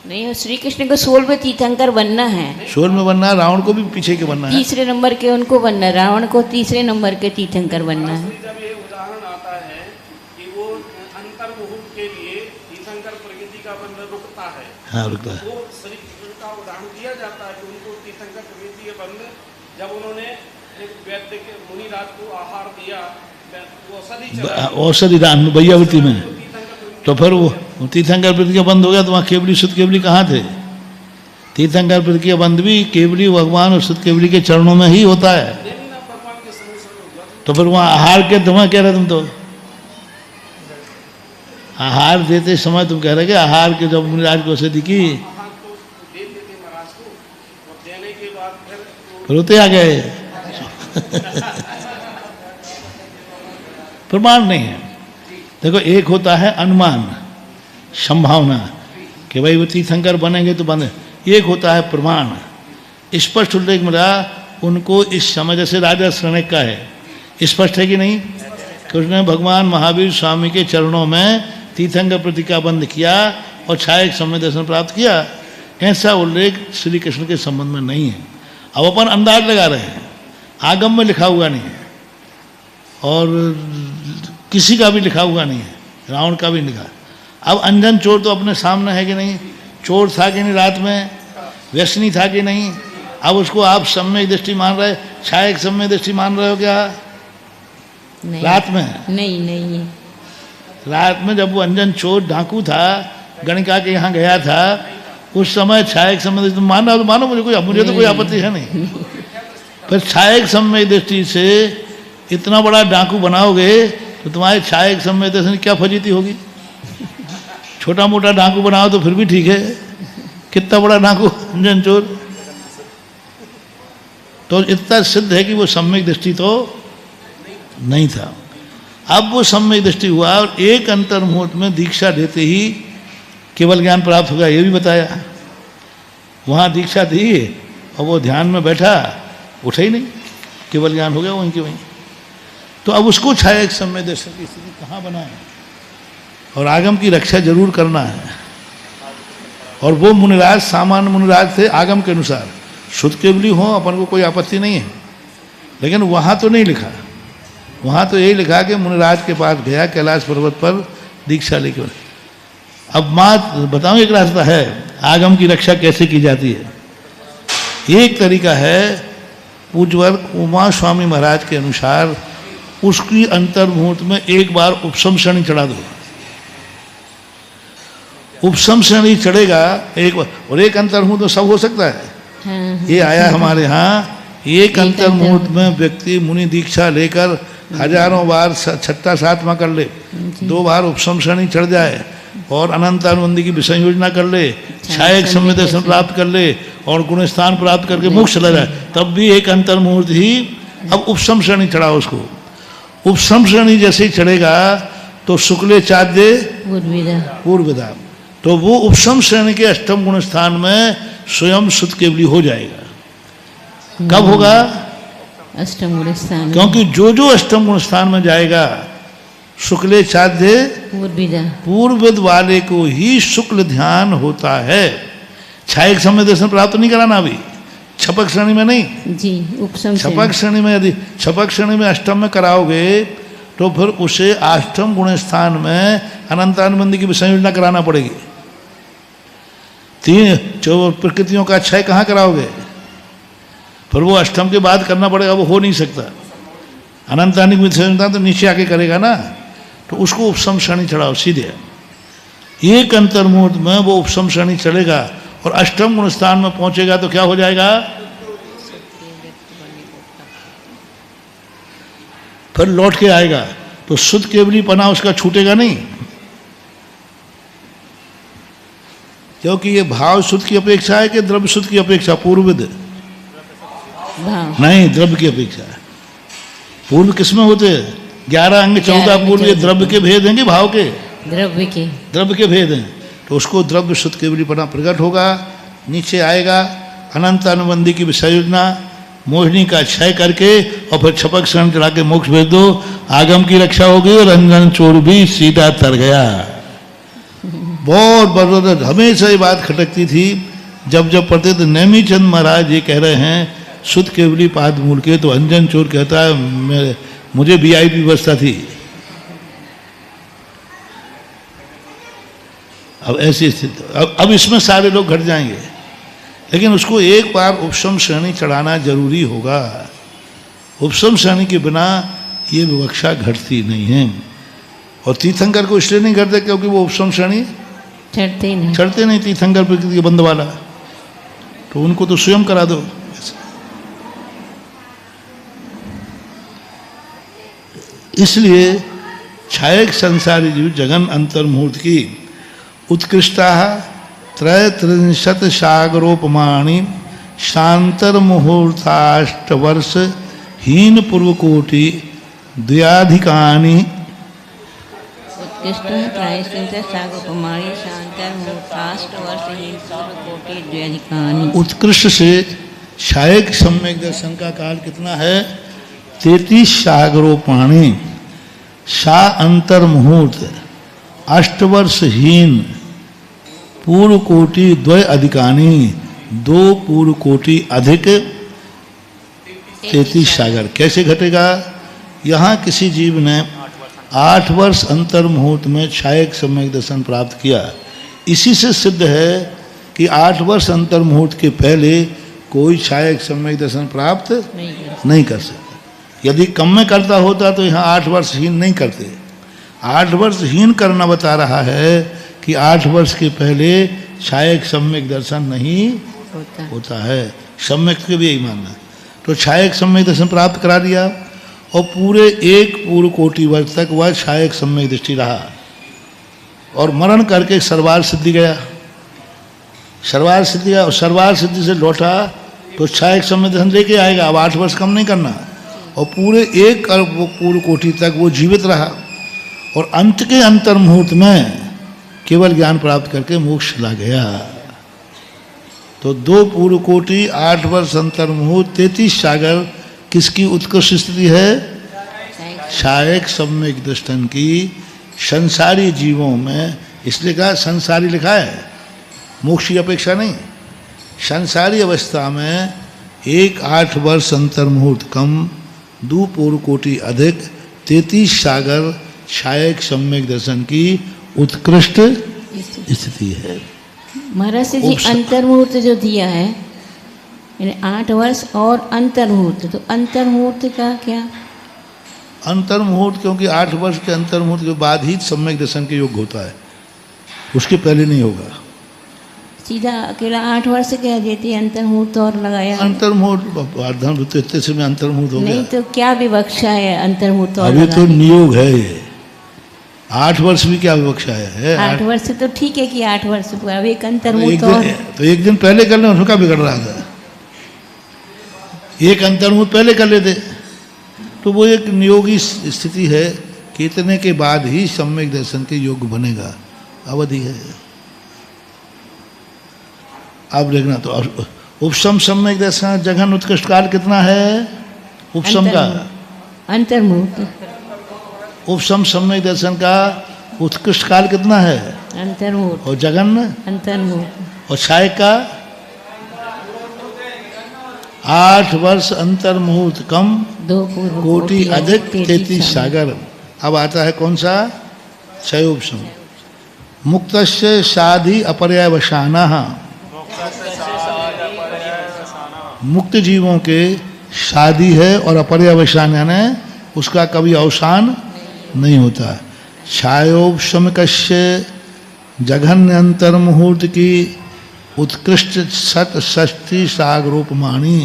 नहीं, श्री कृष्ण को 16वें तीर्थंकर बनना है। शोर में बनना है, रावण को भी पीछे के बनना है। तीसरे नंबर के उनको बनना है, रावण को तीसरे नंबर के तीर्थंकर बनना है। जब ये उदाहरण आता है कि वो अंतर्मुहूर्त के लिए तीर्थंकर प्रगति का बंध रुकता है, हाँ, रुकता है। वो श्री कृष्ण का उदाहरण दिया जाता है कि उनको तीर्थंकर प्रगति के बंध, जब उन्होंने एक वैद्य के मुनिराज को आहार दिया, वो औषधि चला, औषधि दान भैयावृत्ति में, तो फिर वो तीर्थंकर प्रति का बंद हो गया। तो वहाँ केवली शुद्ध केवली कहाँ थे? तीर्थंकर प्रति का बंद भी केवली भगवान और शुद्ध केवली के चरणों में ही होता है। भगवान के समूह। तो फिर वहाँ आहार के तुम्हें कह रहे तुम तो आहार देते समय तुम कह रहे कि आहार के जब मुनिराज को औषधि की, आहार तो दे देते महाराज को, और देने के बाद फिर रोते आ गए। प्रमाण नहीं है। देखो, एक होता है अनुमान, संभावना कि भाई वो तीर्थंकर बनेंगे तो बने, एक होता है प्रमाण। स्पष्ट उल्लेख मिला उनको इस समय, जैसे राजा श्रवण का है, स्पष्ट है कि नहीं कि उसने भगवान महावीर स्वामी के चरणों में तीर्थंकर प्रति का बंध किया और छाया समय दर्शन प्राप्त किया। ऐसा उल्लेख श्री कृष्ण के संबंध में नहीं है। अब अपन अंदाज लगा रहे हैं, आगम में लिखा हुआ नहीं है और किसी का भी लिखा हुआ नहीं है, रावण का भी लिखा। अब अंजन चोर तो अपने सामने है कि नहीं, चोर था कि नहीं, रात में व्यसनी था कि नहीं। अब उसको आप सम्यक दृष्टि मान रहे, छाया सम्यक दृष्टि मान रहे हो क्या? नहीं, रात में नहीं है। रात में जब वो अंजन चोर डाकू था, गणिका के यहाँ गया था, उस समय छाया सम्यक दृष्टि मानना तो मानो, मुझे तो कोई आपत्ति है नहीं। फिर छाया सम्यक दृष्टि से इतना बड़ा डाकू बनाओगे तो तुम्हारे छाया सम्यक दर्शन क्या फजीती होगी? छोटा मोटा डाकू बनाओ तो फिर भी ठीक है, कितना बड़ा डाकू अंजन चोर। तो इतना सिद्ध है कि वो सम्यक दृष्टि तो नहीं था। अब वो सम्यक दृष्टि हुआ और एक अंतर्मुहूर्त में दीक्षा देते ही केवल ज्ञान प्राप्त हो गया, ये भी बताया। वहाँ दीक्षा दी और वो ध्यान में बैठा, उठा ही नहीं, केवल ज्ञान हो गया वहीं के वहीं। तो अब उसको छाया एक सम्यक दर्शन की स्थिति कहाँ बनाए? और आगम की रक्षा जरूर करना है। और वो मुनिराज सामान्य मुनिराज थे आगम के अनुसार, शुद्ध केवली हो, अपन को कोई आपत्ति नहीं है। लेकिन वहाँ तो नहीं लिखा, वहाँ तो यही लिखा कि मुनिराज के पास गया कैलाश पर्वत पर दीक्षा लेके। अब माँ बताऊँ, एक रास्ता है आगम की रक्षा कैसे की जाती है। एक तरीका है, पूज्यवर उमा स्वामी महाराज के अनुसार उसकी अंतर्मुहूर्त में एक बार उपशम श्रेणी चढ़ा दो। उपशम श्रेणी चढ़ेगा एक बार, और एक अंतर्मुहूर्त में सब हो सकता है। हाँ, ये आया हमारे यहाँ, एक अंतर्मुहूर्त में व्यक्ति मुनि दीक्षा लेकर हजारों बार छठा सातवां कर ले, 2 बार उपशम श्रेणी चढ़ जाए और अनंतानुबंधी की विषय योजना कर ले, छायक सम्यक दर्शन प्राप्त कर ले और गुण स्थान प्राप्त करके मोक्ष चला जाए, तब भी एक अंतर्मुहूर्त ही। अब उपसम श्रेणी चढ़ा उसको, उपसम श्रेणी जैसे ही चढ़ेगा तो शुक्ले चाद्य पूर्वदा, तो वो उपसम श्रेणी के अष्टम गुण स्थान में स्वयं शुद्ध केवली हो जाएगा। कब होगा? अष्टम गुण स्थान, क्योंकि जो जो अष्टम गुण स्थान में जाएगा शुक्ले चाद्य पूर्वद वाले को ही शुक्ल ध्यान होता है। छायक सम्यक दर्शन प्राप्त नहीं कराना अभी, छपक श्रेणी में नहीं जी, उपसम छपक श्रेणी में, यदि छपक श्रेणी में अष्टम में कराओगे तो फिर उसे अष्टम गुण स्थान में अनंतानुबंधी की विसंयोजना कराना पड़ेगी। तीन जो प्रकृतियों का क्षय कहाँ कराओगे? फिर वो अष्टम के बाद करना पड़ेगा, वो हो नहीं सकता। अनंतानी की विसंयोजना तो नीचे आके करेगा ना, तो उसको उपसम श्रेणी चढ़ाओ सीधे। एक अंतर्मुहूर्त में वो उपसम श्रेणी चलेगा और अष्टम गुण स्थान में पहुंचेगा तो क्या हो जाएगा? फिर लौट के आएगा तो शुद्ध केवली पना उसका छूटेगा नहीं, क्योंकि ये भाव शुद्ध की अपेक्षा है कि द्रव्य शुद्ध की अपेक्षा? पूर्वद नहीं, द्रव्य की अपेक्षा है। पूर्व किसमें होते हैं? 11 अंग 14 पूर्व, ये द्रव्य के भेद हैं कि भाव के? द्रव्य के भेद हैं। तो उसको द्रव्य शुद्ध केवली पना प्रकट होगा, नीचे आएगा, अनंत अनुबंधी की विसंयोजना मोहिनी का क्षय करके और फिर छपक शरण चढ़ा के मोक्ष भेज दो, आगम की रक्षा हो गई और रंजन चोर भी सीधा तर गया। बहुत बरदर हमेशा ये बात खटकती थी, जब जब पढ़ते थे नेमी चंद महाराज ये कह रहे हैं शुद्ध केवली पाद मूल के, तो अंजन चोर कहता है मुझे वीआईपी व्यवस्था थी। अब ऐसी स्थिति, अब इसमें सारे लोग घट जाएंगे, लेकिन उसको एक बार उपसम श्रेणी चढ़ाना जरूरी होगा। उपसम श्रेणी के बिना ये विवक्षा घटती नहीं है। और तीर्थंकर को इसलिए नहीं घटते क्योंकि वो उपसम श्रेणी चढ़ते नहीं तीर्थंकर प्रकृति के बंद वाला, तो उनको तो स्वयं करा दो। इसलिए छायक संसारी जीव जगन अंतर्मुहूर्त की उत्कृष्टा त्रयत्रिंशत सागरोपमाणी शांतर मुहूर्ताष्ट वर्ष हीन पूर्वकोटि द्व्याधिकानि उत्कृष्ट से छायक सम्यक दर्शन का काल कितना है? 33 सागरोपाणी, सा अंतर मुहूर्त, अष्टवर्षहीन, पूर्व कोटि द्वय अधिकानी, 2 पूर्व कोटि अधिक 33 सागर। कैसे घटेगा? यहाँ किसी जीव ने 8 वर्ष अंतर मुहूर्त में छायक सम्यक दर्शन प्राप्त किया, इसी से सिद्ध है कि 8 वर्ष अंतर मुहूर्त के पहले कोई छायक सम्यक दर्शन प्राप्त नहीं कर सकता। यदि कम में करता होता तो यहाँ 8 वर्षहीन नहीं करते। 8 वर्षहीन करना बता रहा है कि 8 वर्ष के पहले छायक सम्यक दर्शन नहीं होता है। सम्यक के भी यही मानना। तो छायक सम्यक दर्शन प्राप्त करा दिया और पूरे 1 पूर्व कोटि वर्ष तक वह छायक सम्यक दृष्टि रहा और मरण करके सर्वार सिद्धि गया। सर्वार सिद्धि और सर्वार सिद्धि से लौटा तो छायक सम्यक दर्शन लेके आएगा। अब 8 वर्ष कम नहीं करना और पूरे 1 अरब पूर्व कोटि तक वो जीवित रहा और अंत के अंतर मुहूर्त में केवल ज्ञान प्राप्त करके मोक्ष चला गया। तो 2 पूर्व कोटि 8 वर्ष अंतर मुहूर्त 33 सागर किसकी उत्कृष्ट स्थिति है? छायक सम्यक दर्शन की संसारी जीवों में। इसलिए कहा संसारी लिखा है, मोक्ष की अपेक्षा नहीं। संसारी अवस्था में 1 8 वर्ष अंतर मुहूर्त कम, 2 पूर्व कोटि अधिक, 33 सागर छायक सम्यक दर्शन की उत्कृष्ट स्थिति है। महाराज जी अंतर्मुहूर्त जो दिया है, यानी 8 वर्ष और अंतर्मुहूर्त, तो अंतर्मुहूर्त का क्या? अंतर्मुहूर्त क्योंकि 8 वर्ष के अंतर्मुहूर्त के बाद ही सम्यक दर्शन के योग होता है, उसके पहले नहीं होगा। सीधा अकेला 8 वर्ष कह देती अंतर्मुहूर्त और लगाया। अंतर्मुहूर्त इतने से में अंतर्मुहूर्त हो गया। नहीं तो क्या विवक्षा है अंतर्मुहूर्त और अभी तो नियोग है ये। 8 वर्ष भी क्या विवक्षा है 8 वर्ष तो ठीक है कि 8 वर्ष हुआ, अब एक अंतर्मुख एक तो और दिन, तो एक दिन पहले कर ले, उनका बिगड़ रहा था। एक अंतर्मुख पहले कर लेते तो वो एक नियोगी स्थिति है कि इतने के बाद ही सम्यक दर्शन के योग्य बनेगा, अवधि है। अब देखना तो उपसम सम्यक दर्शन जघन उत्कृष्ट काल कितना है उपसम का? अंतर्मुख उपसम सम्यक दर्शन का उत्कृष्ट काल कितना है? अंतर्मुख और जगन अंतर्मुख और छाय का 8 वर्ष अंतर मुहूर्त कम 2 पूर्व कोटि अधिक 33 सागर। अब आता है कौन सा? क्षयोपशम। मुक्तस्य शाधि अपर्यावसाना, मुक्त जीवों के शादी है और अपर्यावसान यानी उसका कभी अवसान नहीं होता। छायोपशमकस्य जघन्य अंतर मुहूर्त की उत्कृष्ट सत षष्ठी सागरोपमाणी।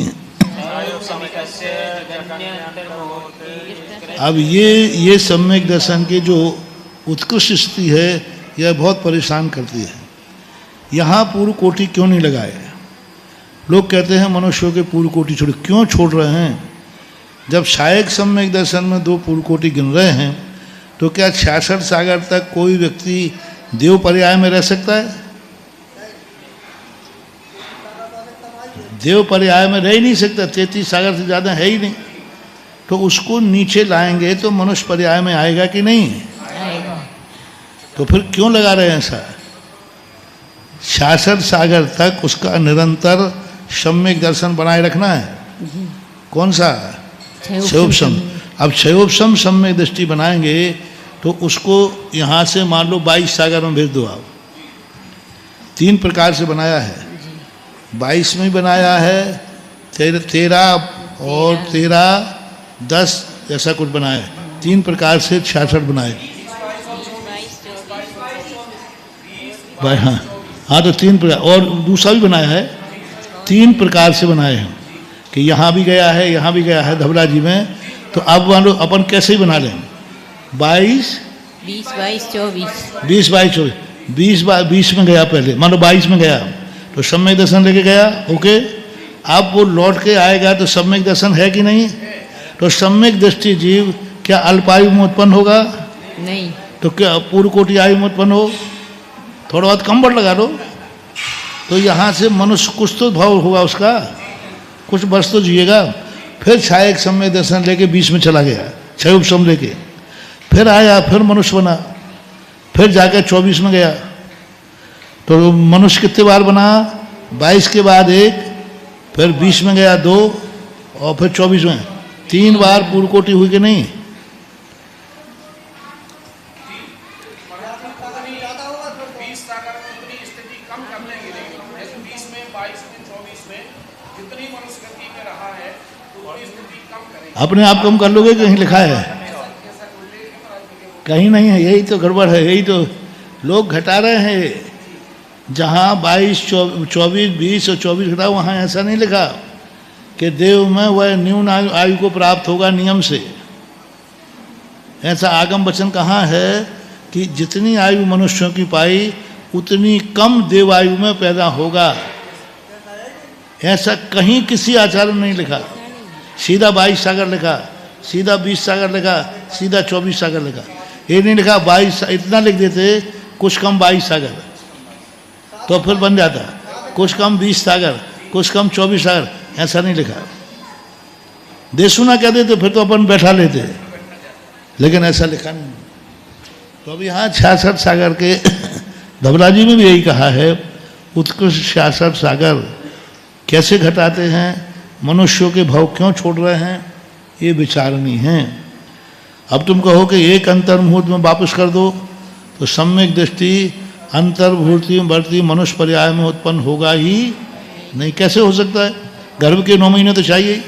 अब ये सम्यक दर्शन की जो उत्कृष्ट स्थिति है यह बहुत परेशान करती है। यहाँ पूर्व कोटि क्यों नहीं लगाए? लोग कहते हैं मनुष्यों के पूर्व कोटि छोड़, क्यों छोड़ रहे हैं? जब सहायक सम्यक दर्शन में 2 पूर्व कोटि गिन रहे हैं तो क्या 66 सागर तक कोई व्यक्ति देव पर्याय में रह सकता है? देव पर्याय में रह ही नहीं सकता, 33 सागर से ज़्यादा है ही नहीं। तो उसको नीचे लाएंगे तो मनुष्य पर्याय में आएगा कि नहीं? तो फिर क्यों लगा रहे हैं ऐसा? 66 सागर तक उसका निरंतर सम्यक दर्शन बनाए रखना है। कौन सा? क्षयोपशम। अब क्षयोपशम सम्यक दृष्टि बनाएंगे तो उसको यहाँ से मान लो 22 सागर में भेज दो आप। 3 प्रकार से बनाया है, 22 में बनाया है, 13 और 13 10 ऐसा कुछ बनाया है। 3 प्रकार से 66 बनाए। हाँ तो 3 प्रकार और दूसरा भी बनाया है। 3 प्रकार से बनाए हैं कि यहाँ भी गया है, यहाँ भी गया है धबला जी में। तो अब मान लो अपन कैसे ही बना लें 22 22 24 20 22 24 20 में गया, पहले मान लो 22 में गया तो सम्यक दर्शन लेके गया, ओके। अब वो लौट के आएगा तो सम्यक दर्शन है कि नहीं? तो सम्यक दृष्टि जीव क्या अल्पायु में उत्पन्न होगा? नहीं। तो क्या पूर्व कोटि आयु में उत्पन्न हो? थोड़ा बहुत कम बढ़ लगा दो तो यहाँ से मनुष्य कुछ तो भाव होगा उसका, कुछ वर्ष तो जिएगा। फिर सहायक सम्यक दर्शन लेके 20 में चला गया, क्षयोपशम लेके, फिर आया, फिर मनुष्य बना, फिर जाकर 24 में गया। तो मनुष्य कितने बार बना? 22 के बाद 1, फिर 20 में गया 2 और फिर 24 में 3 बार पूर्व कोटि हुई कि नहीं? अपने आप कम कर लोगे, कहीं लिखा है? कहीं नहीं है, यही तो गड़बड़ है। यही तो लोग घटा रहे हैं। जहाँ 22 24 20 और 24 घटाओ, वहाँ ऐसा नहीं लिखा कि देव में वह न्यून आयु को प्राप्त होगा नियम से। ऐसा आगम वचन कहाँ है कि जितनी आयु मनुष्यों की पाई उतनी कम देवायु में पैदा होगा? ऐसा कहीं किसी आचार्य में नहीं लिखा। सीधा 22 सागर लिखा, सीधा 20 सागर लिखा, सीधा 24 सागर लिखा। ये नहीं लिखा 22, इतना लिख देते कुछ कम 22 सागर तो फिर बन जाता, कुछ कम 20 सागर, कुछ कम 24 सागर, ऐसा नहीं लिखा। देशुना कह देते फिर तो अपन बैठा लेते, लेकिन ऐसा लिखा नहीं। तो अब यहाँ 66 सागर के धबला जी में भी यही कहा है, उत्कृष्ट 66 सागर कैसे घटाते हैं, मनुष्यों के भाव क्यों छोड़ रहे हैं, ये विचारणीय है। अब तुम कहो कि एक अंतर्मुहूर्त में वापस कर दो तो सम्यक दृष्टि अंतर्भूति बढ़ती मनुष्य पर्याय में उत्पन्न होगा ही नहीं। कैसे हो सकता है? गर्भ के 9 महीने तो चाहिए ही।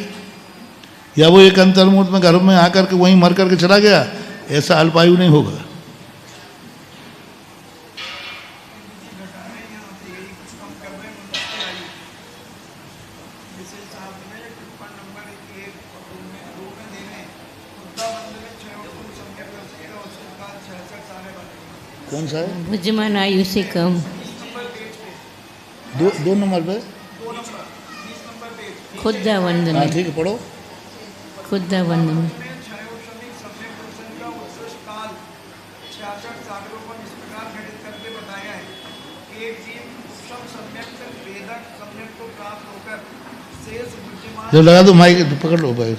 या वो एक अंतर्मुहूर्त में गर्भ में आकर के वहीं मर करके चला गया, ऐसा अल्पायु नहीं होगा। कौन सा है? भुजमान आयु से कम। दो नंबर पे। खुद्दा वंदन। हाँ ठीक है, पढ़ो। खुद्दा वंदन। जो लगा दो माइक, पकड़ लो भाई।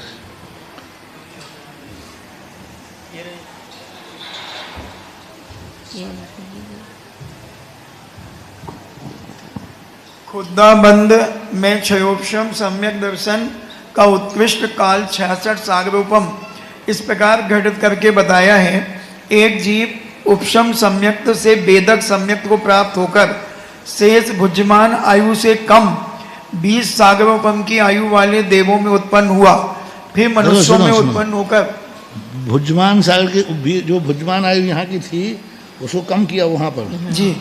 खुद्दाबंद में क्षयोपशम सम्यक दर्शन का उत्कृष्ट काल 66 सागरोपम इस प्रकार घटित करके बताया है। एक जीव उपशम सम्यक्त से वेदक सम्यक्त को प्राप्त होकर शेष भुज्यमान आयु से कम 20 सागरोपम की आयु वाले देवों में उत्पन्न हुआ, फिर मनुष्यों में उत्पन्न होकर भुज्यमान सागर की जो भुज्यमान आयु यहाँ की थी उसको कम किया वहाँ पर। जी,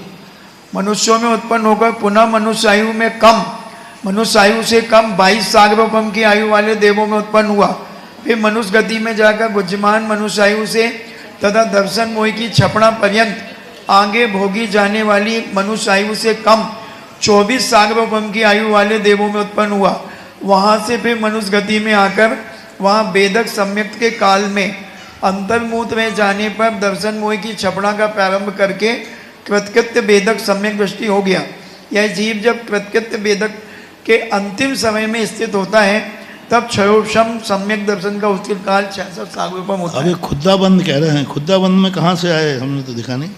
मनुष्यों में उत्पन्न होकर पुनः मनुष्य आयु में कम, मनुष्य आयु से कम 22 सागरोपम की आयु वाले देवों में उत्पन्न हुआ, फिर मनुष्य गति में जाकर बुद्धिमान मनुष्य आयु से तथा दर्शन मोह की छपड़ा पर्यंत आगे भोगी जाने वाली मनुष्य आयु से कम 24 सागरोपम की आयु वाले देवों में उत्पन्न हुआ। वहाँ से फिर मनुष्य गति में आकर वहाँ वेदक सम्यक्त के काल में अंतर्मूत में जाने पर दर्शन मोह की छपड़ा का प्रारंभ करके कृतकृत्य वेदक सम्यक दृष्टि हो गया। यह जीव जब कृतकृत्य वेदक के अंतिम समय में स्थित होता है तब क्षयोपशम सम्यक दर्शन का उसके काल 66 सागरोपम होता है। अभी खुद्दाबंद कह रहे हैं, खुद्दाबंद में कहाँ से आए हमने तो दिखा नहीं।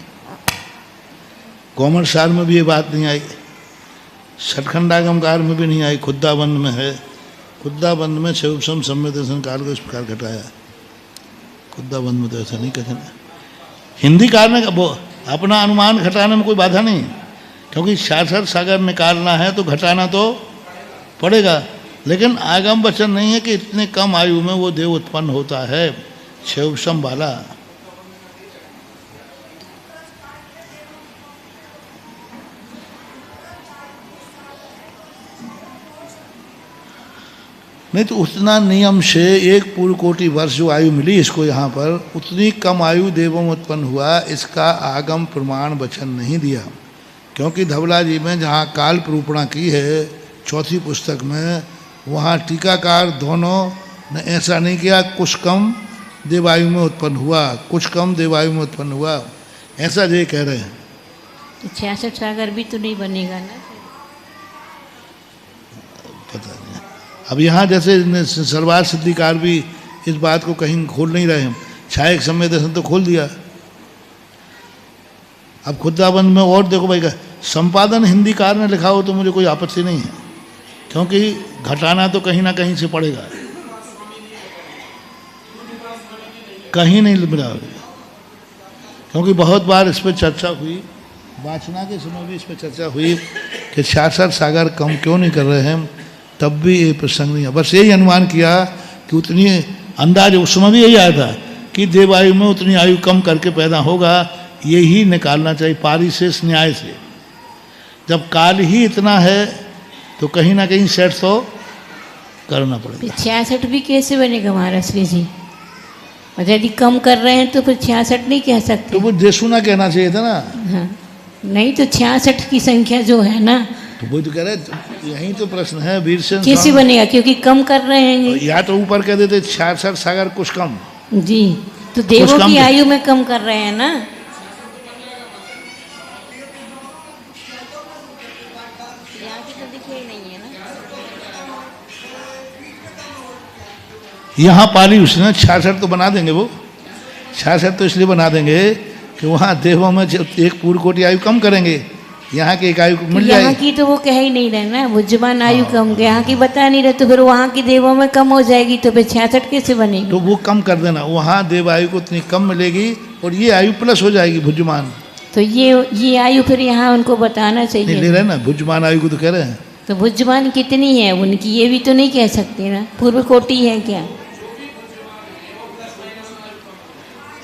कॉमर्स सार में भी ये बात नहीं आई, षटखंडागमकार में भी नहीं आई, खुद्दाबंद में है। खुद्दाबंद में क्षयोपशम सम्यक दर्शन काल को इस प्रकार घटाया। खुद्दाबंद में तो ऐसा नहीं कहना। हिंदी कार ने अपना अनुमान घटाने में कोई बाधा नहीं, क्योंकि 66 सागर निकालना है तो घटाना तो पड़ेगा, लेकिन आगम वचन नहीं है कि इतने कम आयु में वो देव उत्पन्न होता है क्षयोपशम वाला। नहीं तो उतना नियम से एक पूर्व कोटि वर्ष जो आयु मिली इसको यहाँ पर, उतनी कम आयु देवों में उत्पन्न हुआ, इसका आगम प्रमाण वचन नहीं दिया। क्योंकि धवला जी में जहाँ काल प्रूपणा की है चौथी पुस्तक में, वहाँ टीकाकार दोनों ने ऐसा नहीं किया कुछ कम देवायु में उत्पन्न हुआ, कुछ कम देवायु में उत्पन्न हुआ, ऐसा जो कह रहे हैं। 66 सागर भी तो नहीं बनेगा ना। पता नहीं। अब यहाँ जैसे सर्वार सिद्धिकार भी इस बात को कहीं खोल नहीं रहे हैं, छायक सम्यक दर्शन तो खोल दिया। अब खुद्दाबंद में और देखो भाई का संपादन हिंदीकार ने लिखा हो तो मुझे कोई आपत्ति नहीं है, क्योंकि घटाना तो कहीं ना कहीं से पड़ेगा, कहीं नहीं मिला। क्योंकि बहुत बार इस पर चर्चा हुई, वाचना के समय भी इस पर चर्चा हुई कि 66 सागर कम क्यों नहीं कर रहे हैं, तब भी ये प्रसंग नहीं है। बस यही अनुमान किया कि उतनी अंदाज उस समय भी यही आया था कि देवायु में उतनी आयु कम करके पैदा होगा, यही निकालना चाहिए पारिशेष न्याय से। जब काल ही इतना है तो कहीं ना कहीं सेट तो करना पड़ेगा। 66 भी कैसे बनेगा महाराज श्री जी? और यदि कम कर रहे हैं तो फिर 66 नहीं कह सकते। तो वो देशुना कहना चाहिए था ना। हाँ, नहीं तो 66 की संख्या जो है ना, तो वो तो कह रहे यही तो प्रश्न है वीरसेन कैसे बनेगा? क्योंकि कम कर रहे हैं। या तो ऊपर कह देते 66 सागर कुछ कम। जी, तो देवों की आयु में कम कर रहे हैं ना। यहाँ की तो दिखे ही नहीं है ना। यहाँ पाली उसने 66 तो बना देंगे, वो 66 तो इसलिए बना देंगे कि वहाँ देवों में एक पूर्व कोटि आयु कम करेंगे, यहाँ की एक आयु मिल जाएगी। यहाँ की तो वो कह ही नहीं रहे ना, भुज्यमान आयु कम, यहाँ की बता नहीं रहे, तो फिर वहाँ की देवों में कम हो जाएगी, तो फिर 66 कैसे बनेगी? तो वो कम कर देना, वहाँ देव आयु को उतनी कम मिलेगी और ये आयु प्लस हो जाएगी भुज्यमान। तो ये आयु फिर यहाँ उनको बताना चाहिए। नहीं ले रहे ना, भुज्यमान आयु को तो कह रहे हैं। तो भुज्यमान कितनी है उनकी, ये भी तो नहीं कह सकते ना, पूर्व कोटि है क्या?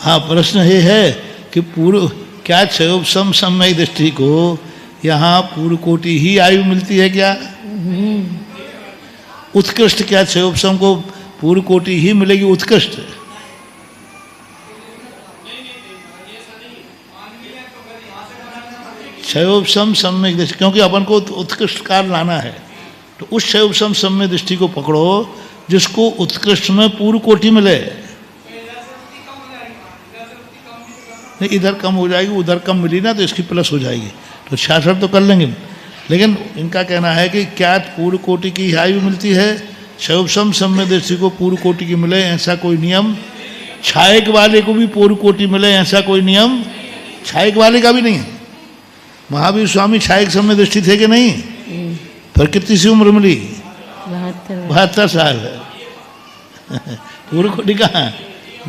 हाँ, प्रश्न ये है कि पूर्व क्या क्षयोपशम सम्यक दृष्टि को यहाँ पूर्व कोटि ही आयु मिलती है क्या? उत्कृष्ट क्या क्षयोपशम को पूर्व कोटि ही मिलेगी उत्कृष्ट? क्षयोपशम सम्यक दृष्टि, क्योंकि अपन को उत्कृष्ट काल लाना है, तो उस क्षयोपशम सम्यक दृष्टि को पकड़ो जिसको उत्कृष्ट में पूर्व कोटि मिले। नहीं, इधर कम हो जाएगी, उधर कम मिली ना तो इसकी प्लस हो जाएगी, तो 66 तो कर लेंगे। लेकिन इनका कहना है कि क्या पूर्व कोटि की आयु मिलती है, क्षयोपशम सम्यक दृष्टि को पूर्व कोटि की मिले ऐसा कोई नियम, छायक वाले को भी पूर्व कोटि मिले ऐसा कोई नियम छायक वाले का भी नहीं है। महावीर स्वामी छायक सम्यक दृष्टि थे कि नहीं? फिर कितनी सी उम्र मिली? 72 साल है। पूर्व कोटि का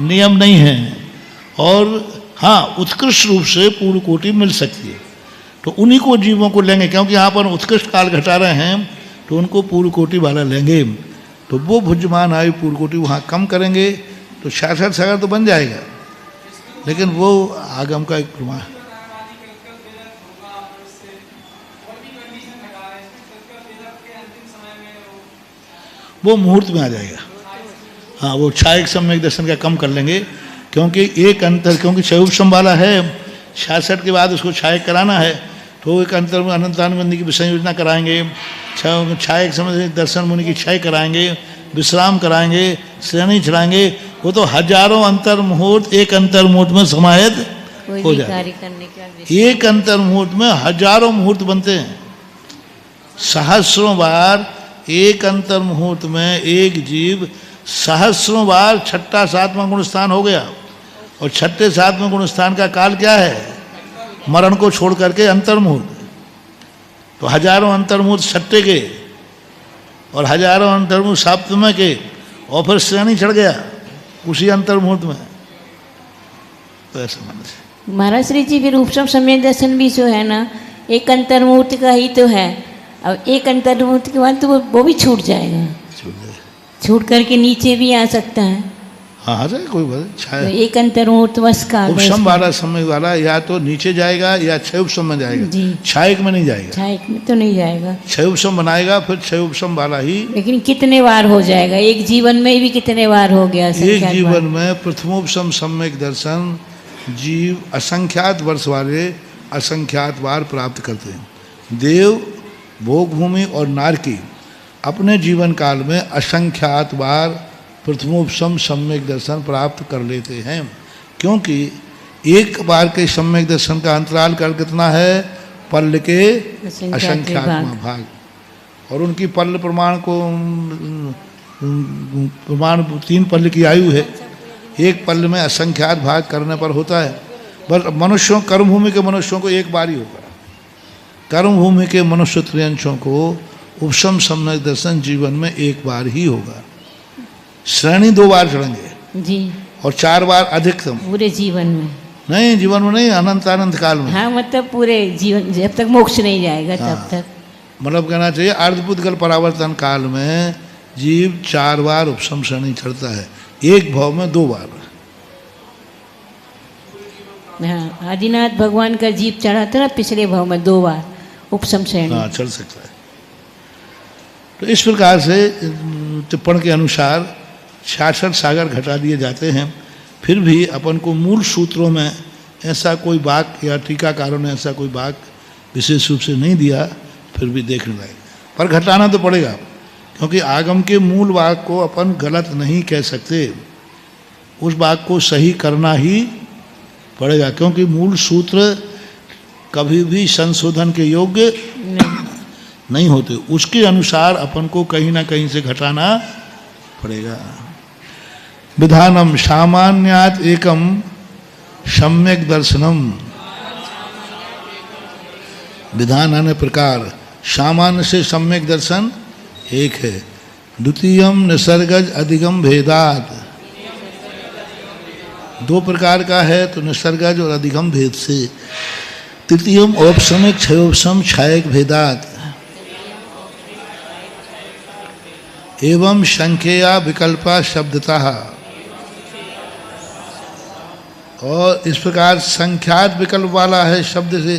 नियम नहीं है। और हाँ, उत्कृष्ट रूप से पूर्व कोटि मिल सकती है, तो उन्हीं को जीवों को लेंगे, क्योंकि यहाँ पर उत्कृष्ट काल घटा रहे हैं तो उनको पूर्व कोटि वाला लेंगे। तो वो भुज्यमान आयु पूर्व कोटि वहाँ कम करेंगे तो 66 सागर तो बन जाएगा, लेकिन वो आगम का एक प्रमाण। वो मुहूर्त में आ जाएगा। हाँ, वो छायक सम्यक दर्शन का कम कर लेंगे, क्योंकि एक अंतर, क्योंकि क्षयोपशम वाला है 66 के बाद उसको छायक कराना है, तो एक अंतर में अनंतानुबंधी की विषय योजना कराएंगे, छायक समय दर्शन मुनि की क्षय कराएंगे, विश्राम कराएंगे, श्रेणी चढ़ाएंगे। वो तो हजारों अंतर मुहूर्त एक अंतर मुहूर्त में समाहित हो जाए। एक अंतर मुहूर्त में हजारों मुहूर्त बनते हैं, सहस्रों बार एक अंतर मुहूर्त में एक जीव सहस्रों बार 6ठा 7वां गुण स्थान हो गया। और 6ठे 7वें गुण स्थान का काल क्या है? मरण को छोड़ करके अंतर मुहूर्त। तो हजारों अंतर मुहूर्त 6ठे के और हजारों अंतर मुहूर्त 7वें के, और फिर श्रेणी चढ़ गया उसी अंतर मुहूर्त में। तो ऐसा मानो महाराज श्री जी, फिर उपशम सम्यक दर्शन भी जो है ना, एक अंतर मुहूर्त का ही तो है। अब एक अंतर मुहूर्त के बाद तो वो भी छूट जाएगा, छूट करके नीचे भी आ सकता है। हाँ, आ जाए, कोई बात तो एक अंतर मुहूर्त बस का उपशम वाला समय वाला या तो नीचे जाएगा या क्षयोपशम में जाएगा, छायक में नहीं जाएगा। छायक में तो नहीं जाएगा, क्षयोपशम बनाएगा, फिर क्षयोपशम वाला ही। लेकिन कितने बार हो जाएगा? एक जीवन में भी कितने बार हो गया? एक जीवन में प्रथमोपशम सम्यक दर्शन जीव असंख्यात वर्ष वाले असंख्यात बार प्राप्त करते हैं। देव, भोग भूमि और नारकी अपने जीवन काल में असंख्यात बार प्रथमोपशम सम्यक दर्शन प्राप्त कर लेते हैं, क्योंकि एक बार के सम्यक दर्शन का अंतराल काल कितना है? पल्ल के असंख्यात भाग। और उनकी पल्ल प्रमाण को प्रमाण 3 पल्ल की आयु है, एक पल्ल में असंख्यात भाग करने पर होता है। बस मनुष्यों, कर्मभूमि के मनुष्यों को एक बार ही होगा। कर्मभूमि के मनुष्य त्रियंशों को उपशम सम्यक दर्शन जीवन में एक बार ही होगा। श्रेणी 2 बार चढ़ेंगे जी, और 4 बार अधिकतम। पूरे जीवन में नहीं, जीवन में नहीं, अनंत अनंत काल में। हाँ, मतलब पूरे जीवन, जब तक मोक्ष नहीं जाएगा तब तक। मतलब कहना चाहिए अर्धपुद्गल परावर्तन काल में जीव 4 बार उपशम श्रेणी चढ़ता है, एक भाव में 2 बार। हाँ, आदिनाथ भगवान का जीव चढ़ा था ना पिछले भाव में 2 बार उपशम श्रेणी। हाँ, चढ़ सकता है। तो इस प्रकार से टिप्पण के अनुसार 66 सागर घटा दिए जाते हैं। फिर भी अपन को मूल सूत्रों में ऐसा कोई वाक्य या टीकाकारों ने ऐसा कोई वाक्य विशेष रूप से नहीं दिया, फिर भी देखने लगे। पर घटाना तो पड़ेगा, क्योंकि आगम के मूल वाक्य को अपन गलत नहीं कह सकते, उस वाक्य को सही करना ही पड़ेगा, क्योंकि मूल सूत्र कभी भी संशोधन के योग्य नहीं होते। उसके अनुसार अपन को कहीं ना कहीं से घटाना पड़ेगा। विधानम सामान्यात एकम सम्यक दर्शनम। विधान अन्य प्रकार, सामान्य से सम्यक दर्शन एक है। द्वितीयम निसर्गज अधिगम भेदात, 2 प्रकार का है, तो निसर्गज और अधिगम भेद से। तृतीयम औपसमिक क्षयोपशम छायक भेदात एवं संख्या विकल्पा शब्दता। और इस प्रकार संख्यात विकल्प वाला है शब्द से,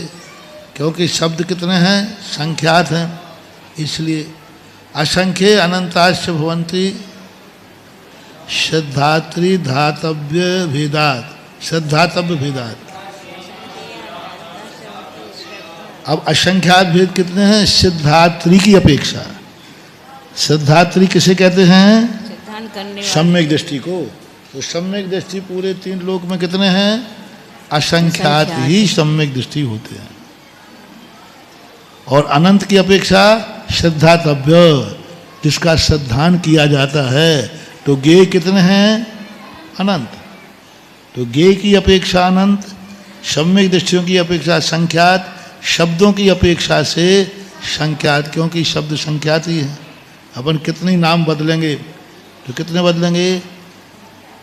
क्योंकि शब्द कितने हैं? संख्यात हैं, इसलिए असंख्य अनंताश्च भवन्ति श्रद्धात्री धातव्य भेदात, श्रद्धातव्य भेदात। अब असंख्यात भेद कितने हैं? सिद्धात्री की अपेक्षा। सिद्धात्री किसे कहते हैं? सिद्धांत करने वाले। सम्यक दृष्टि को। तो सम्यक दृष्टि पूरे 3 लोक में कितने हैं? असंख्यात ही सम्यक दृष्टि होते हैं। और अनंत की अपेक्षा श्रद्धातव्य, जिसका श्रद्धान किया जाता है। तो ज्ञेय कितने हैं? अनंत। तो ज्ञेय की अपेक्षा अनंत, सम्यक दृष्टियों की अपेक्षा संख्यात, शब्दों की अपेक्षा से संख्यात, क्योंकि शब्द संख्यात ही है। अपन कितने नाम बदलेंगे तो कितने बदलेंगे?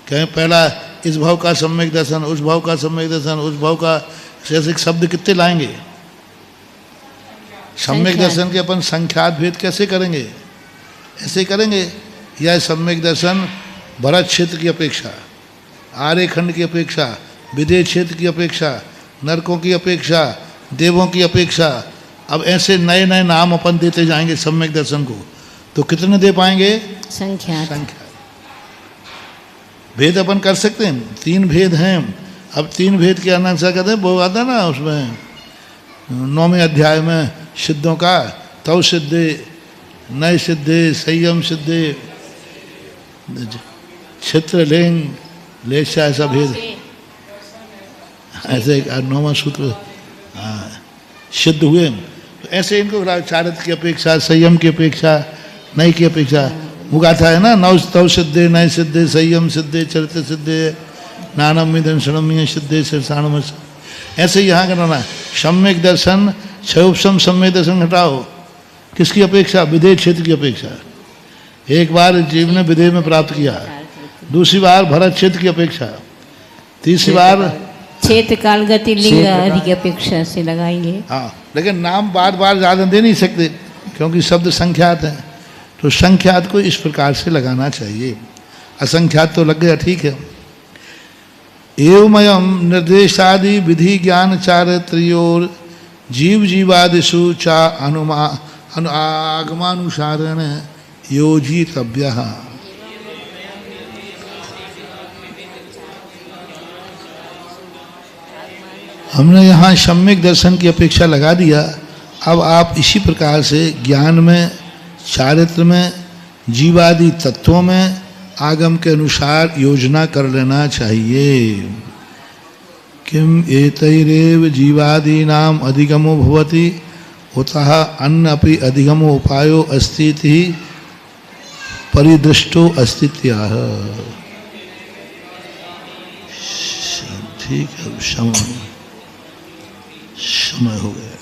कहें पहला इस भाव का सम्यक दर्शन, उस भाव का सम्यक दर्शन, उस भाव का, ऐसे शब्द कितने लाएंगे? सम्यक दर्शन के अपन संख्यात भेद कैसे करेंगे? ऐसे करेंगे। यह सम्यक दर्शन भरत क्षेत्र की अपेक्षा, आर्यखंड की अपेक्षा, विदेह क्षेत्र की अपेक्षा, नरकों की अपेक्षा, देवों की अपेक्षा। अब ऐसे नए नए नाम अपन देते जाएंगे सम्यक दर्शन को, तो कितने दे पाएंगे? संख्या। भेद अपन कर सकते हैं। 3 भेद हैं। अब 3 भेद के अनुसार कहते हैं, वो आता ना उसमें 9वें अध्याय में सिद्धों का, तव सिद्धे, नए सिद्धे, संयम सिद्धे, क्षेत्रलिंग, लेशा, ऐसा भेद। ऐसे 9वां सूत्र सिद्ध हुए। तो ऐसे इनको चारित्र की अपेक्षा, संयम की अपेक्षा, नई की अपेक्षा। वो गाथा है ना, नव तव सिद्धे, नए सिद्धे, संयम सिद्धे, चरित्र सिद्धे, नानम मिदन शरणमीय सिद्धे शिरसाणम। ऐसे यहाँ करना सम्यक दर्शन, क्षयोपम सम्यक दर्शन घटाओ। किसकी अपेक्षा? विदेह क्षेत्र की अपेक्षा। एक बार जीव ने विदेह में प्राप्त किया, दूसरी बार भरत क्षेत्र की अपेक्षा, तीसरी बार क्षेत्र काल गति लिंग आदि की अपेक्षा से लगाएंगे। हाँ, लेकिन नाम बार बार ज़्यादा दे नहीं सकते, क्योंकि शब्द संख्यात हैं। तो संख्यात को इस प्रकार से लगाना चाहिए। असंख्यात तो लग गया, ठीक है। एवमयम निर्देशादि विधि ज्ञान चारित्र्योर जीव जीवादिषु चा आगमानुसारेण योजितव्यः। हमने यहाँ सम्यक दर्शन की अपेक्षा लगा दिया। अब आप इसी प्रकार से ज्ञान में, चारित्र में, जीवादि तत्वों में आगम के अनुसार योजना कर लेना चाहिए। किम एतैरेव जीवादीनाम अधिगमो भवति उतः अन्य अपि अधिगमो उपायो अस्ति इति परिदृष्टो अस्तित्याह। ठीक है, समय हो गया।